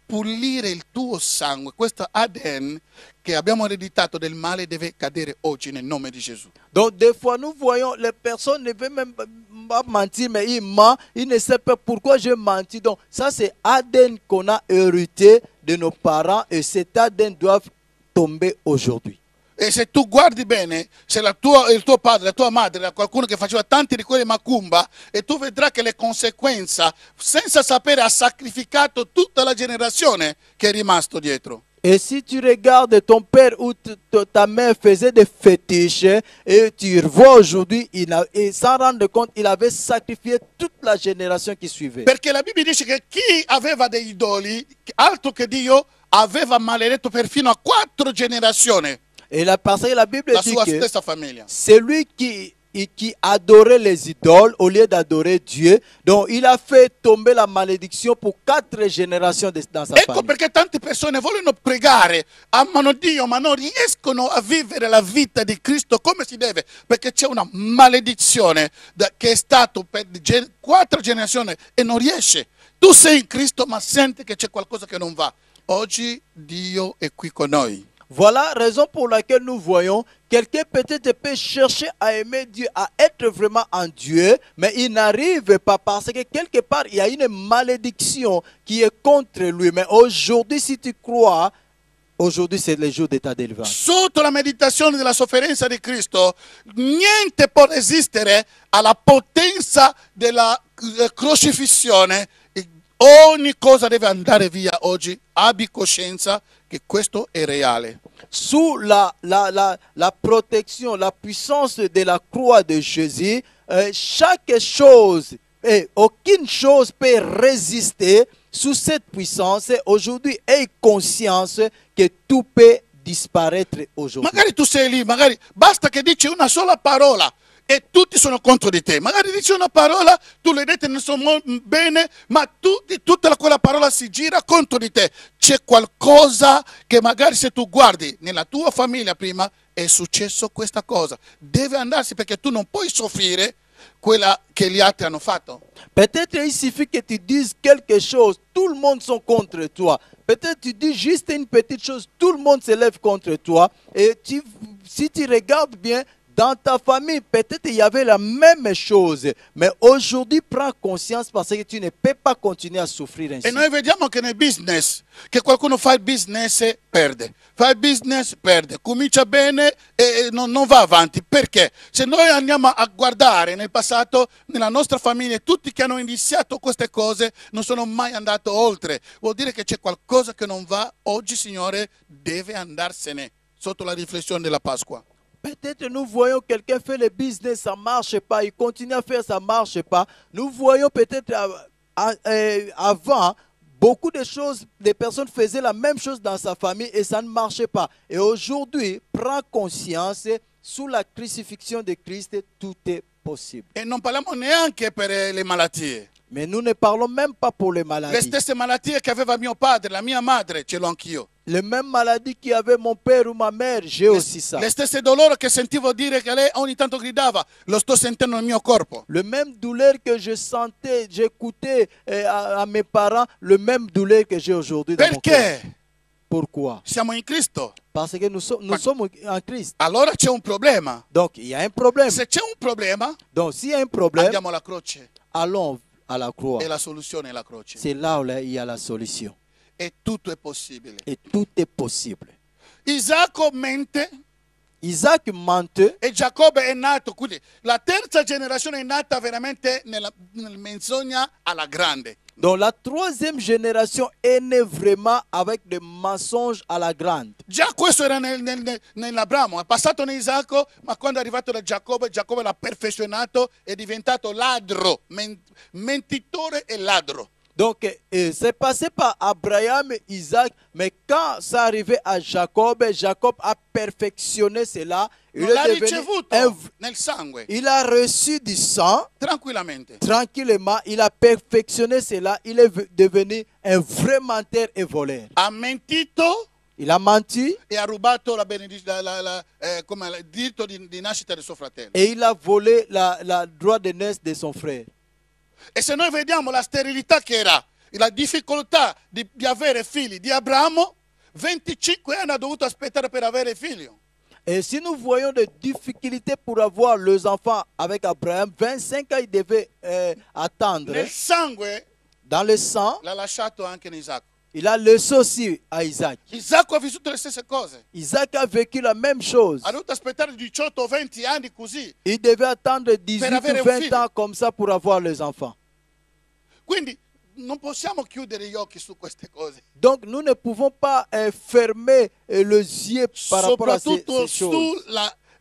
pulire il tuo sangue. Questo ADN che abbiamo ereditato del male deve cadere oggi nel nome di Gesù. Donc des fois nous voyons les personnes ne veulent même pas mentir, mais ils mentent, ils ne savent pas pourquoi je mentis. Donc ça c'est ADN qu'on a hérité de nos parents et cet ADN doit tomber aujourd'hui. E se tu guardi bene, se il tuo padre, la tua madre, qualcuno che faceva tanti di quelli macumba, e tu vedrai che le conseguenze, senza sapere, ha sacrificato tutta la generazione che è rimasto dietro. Et si tu regardes ton père ou ta mère faisait des fétiches et tu vois aujourd'hui, et sans rendre compte, il avait sacrifié toute la génération qui suivait. Perché la Bibbia dice che chi aveva degli idoli, altro che Dio, aveva maledetto perfino a 4 generazioni Et parce que la Bible la dit sua que stessa famiglia. celui qui adorait les idoles au lieu d'adorer Dieu, donc il a fait tomber la malédiction pour 4 générations dans sa Ecco famille. perché tante persone vogliono pregare, amano Dio, ma non riescono a vivere la vita di Cristo come si deve, perché c'è una maledizione che è stata per 4 generazioni e non riesce. Tu sei in Cristo, ma senti che c'è qualcosa che non va. Oggi Dio è qui con noi. Voilà la raison pour laquelle nous voyons quelqu'un peut-être peut chercher à aimer Dieu, à être vraiment en Dieu, mais il n'arrive pas parce que quelque part il y a une malédiction qui est contre lui. Mais aujourd'hui, si tu crois, aujourd'hui c'est le jour de ta délivrance. Sotto la meditazione della sofferenza di Cristo, niente può resistere alla potenza della crocifissione. Ogni cosa deve andare via oggi. Abbi coscienza che questo è reale. Sous la protection, la puissance de la croix de Jésus, chaque chose, et aucune chose peut résister sous cette puissance. Aujourd'hui, aie conscience que tout peut disparaître aujourd'hui. Magari tu sei lì, magari basta che dici una sola parola e tutti sono contro di te. Magari dici una parola, tu le dette non sono bene, ma tutta quella parola si gira contro di te. C'è qualcosa che magari se tu guardi nella tua famiglia prima è successo questa cosa. Deve andarsi perché tu non puoi soffrire quella che gli altri hanno fatto. Peut-être il suffit que tu dises quelque chose, tout le monde sont contre toi. Peut-être tu dis juste une petite chose, tout le monde se lève contre toi. Et si tu regardes bien, dans ta famille, peut-être il y avait la même chose. Mais aujourd'hui, prends conscience parce que tu ne peux pas continuer à souffrir ainsi. E noi vediamo che nel business, che qualcuno fa il business perde. Fa il business perde. Comincia bene e non va avanti. Perché? Se noi andiamo a guardare nel passato, nella nostra famiglia, tutti che hanno iniziato queste cose non sono mai andati oltre. Vuol dire che c'è qualcosa che non va. Oggi, Signore, deve andarsene sotto la riflessione della Pasqua. Peut-être nous voyons quelqu'un fait le business, ça ne marche pas, il continue à faire, ça ne marche pas. Nous voyons peut-être avant, beaucoup de choses, des personnes faisaient la même chose dans sa famille et ça ne marchait pas. Et aujourd'hui, prends conscience, sous la crucifixion de Christ, tout est possible. E non parliamo neanche per le malattie. Mais nous ne parlons même pas pour les Le maladies. stesse malattie che aveva mio padre, la mia madre, ce l'ho anch'io. Les mêmes maladies qu'avait mon père ou ma mère, j'ai aussi ça. Le stesse dolori che sentivo dire che lei ogni tanto gridava, lo sto sentendo nel mio corpo. Le même douleur que je sentais, j'écoutais à mes parents, le même douleur que j'ai aujourd'hui dans mon corps. Perché? Pourquoi? Siamo in Cristo. Parce que nous sommes en Christ. Allora c'è un problema. Donc il y a un problème. Se c'è un problema, Donc s'il y a un problème, andiamo alla croce. allons à la croix. E la soluzione è la croce. C'est là où il y a la solution. E tutto è possibile. Et tout est possible. Isacco mente Isaac mentait. e Giacobbe è nato. Quindi la terza generazione è nata veramente nella menzogna alla grande. Donc la troisième génération est née vraiment avec des mensonges à la grande. Già questo era nell'Abramo, è passato in Isacco, ma quando è arrivato da Giacobbe, Giacobbe l'ha perfezionato, è diventato ladro, mentitore e ladro. Donc, c'est passé par Abraham, Isaac, mais quand ça arrivait à Jacob, Jacob a perfectionné cela. Non l'ha ricevuto nel sangue, Il a reçu du sang tranquillamente. tranquillement. Il a perfectionné cela. Il est devenu un vrai menteur et voleur. Ha mentito Il a menti e ha rubato come il diritto di nascita del suo fratello. et il a volé la droit de naissance de son frère. E se noi vediamo la sterilità che era, la difficoltà di avere figli di Abramo, 25 anni ha dovuto aspettare per avere figlio. Et si nous voyons des difficultés pour avoir les enfants avec Abraham, 25 ans il devait attendre. Nel sangue Dans le sang, l'ha lasciato anche in Isacco. il a laissé aussi à Isaac. Isacco ha vissuto le stesse cose. Isaac a vécu la même chose. Ha dovuto aspettare 18 o 20 anni così. Il devait attendre 18 avere ou un 20 figlio. ans comme ça pour avoir les enfants. Quindi non possiamo chiudere gli occhi su queste cose. Donc nous ne pouvons pas fermer les yeux par rapport à ces Soprattutto choses.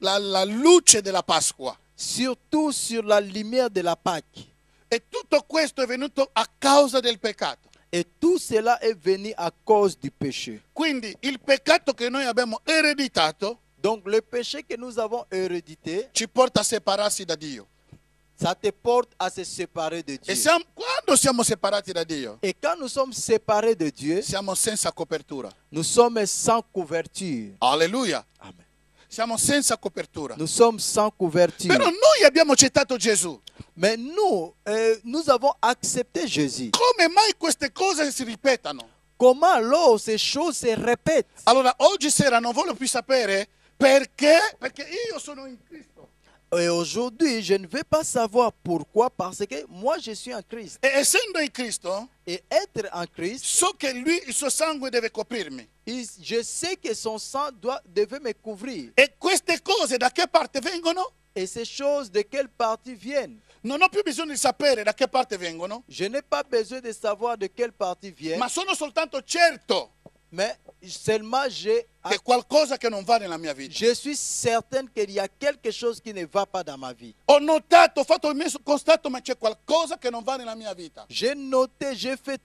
sulla luce della Pasqua. Surtout sur la lumière de la Pâque. E tutto questo è venuto a causa del peccato. Et tout cela est venu à cause du péché. Quindi il peccato che noi abbiamo ereditato Donc le péché que nous avons hérédité, ci porta a separarsi da Dio. ça te porte à se séparer de Dieu. E quando siamo separati da Dio, Et quand nous sommes séparés de Dieu, siamo senza copertura. nous sommes sans couverture. Alleluia. Amen. Siamo senza copertura. Nous sommes sans couverture. Però noi abbiamo accettato Gesù. Mais nous avons accepté Jésus. Come mai queste cose si ripetano? Comment alors ces choses se répètent? Allora, oggi sera non voglio più sapere perché, perché io sono in Cristo. Et aujourd'hui, je ne vais pas savoir pourquoi, parce que moi je suis en Christ. E essendo in Cristo, Et être en Christ, so che lui, il suo sangue deve coprirmi. je sais que son sang devait me couvrir. E queste cose da che parte vengono? Et ces choses de quelle partie viennent? Non ho più bisogno di sapere da che parte vengono, Je n'ai pas besoin de savoir de quelle partie viennent, ma sono soltanto certo mais seulement che qualcosa che non va nella mia vita. je suis certaine qu'il y a quelque chose qui ne va pas dans ma vie. Ho notato, ho fatto il mio constato, ma c'è qualcosa che non va nella mia vita. J'ai noté, j'ai fait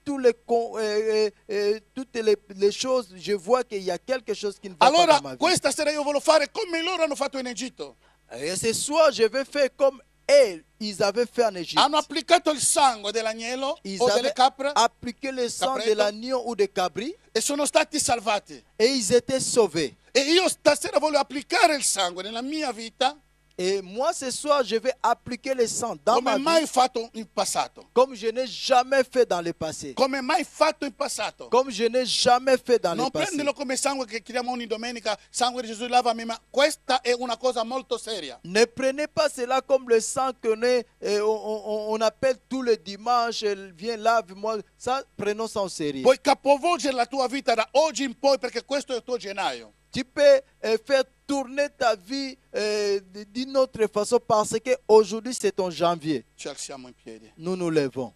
toutes les choses, je vois qu'il y a quelque chose qui ne va pas Allora, dans ma vie. questa sera io voglio fare come loro hanno fatto in Egitto. Et ce soir, je vais faire comme ils avaient fait en Égypte. Hanno applicato il sangue dell'agnello Ils o delle avaient capre appliqué le sang de Capretto. l'agneau ou de cabri e sono stati salvati. et ils étaient sauvés. E io stasera voglio applicare il sangue nella mia vita Et moi, ce soir, je vais appliquer le sang dans ma come mai vie fatto in passato. comme je n'ai jamais fait dans le passé. Come mai fatto in passato. Comme je n'ai jamais fait dans le Non passé. prendilo come sangue che chiediamo ogni domenica, sangue di Gesù lavami, ma questa è una cosa molto seria. Ne prenez pas cela comme le sang on appelle tous les dimanches, viens lave-moi. Ça, prenons ça au sérieux. Puoi capovolgere la tua vita da oggi in poi perché questo è il tuo gennaio. Tu peux faire tourner ta vie d'une autre façon parce qu'aujourd'hui c'est ton janvier. Ci alziamo in piedi. Nous nous levons.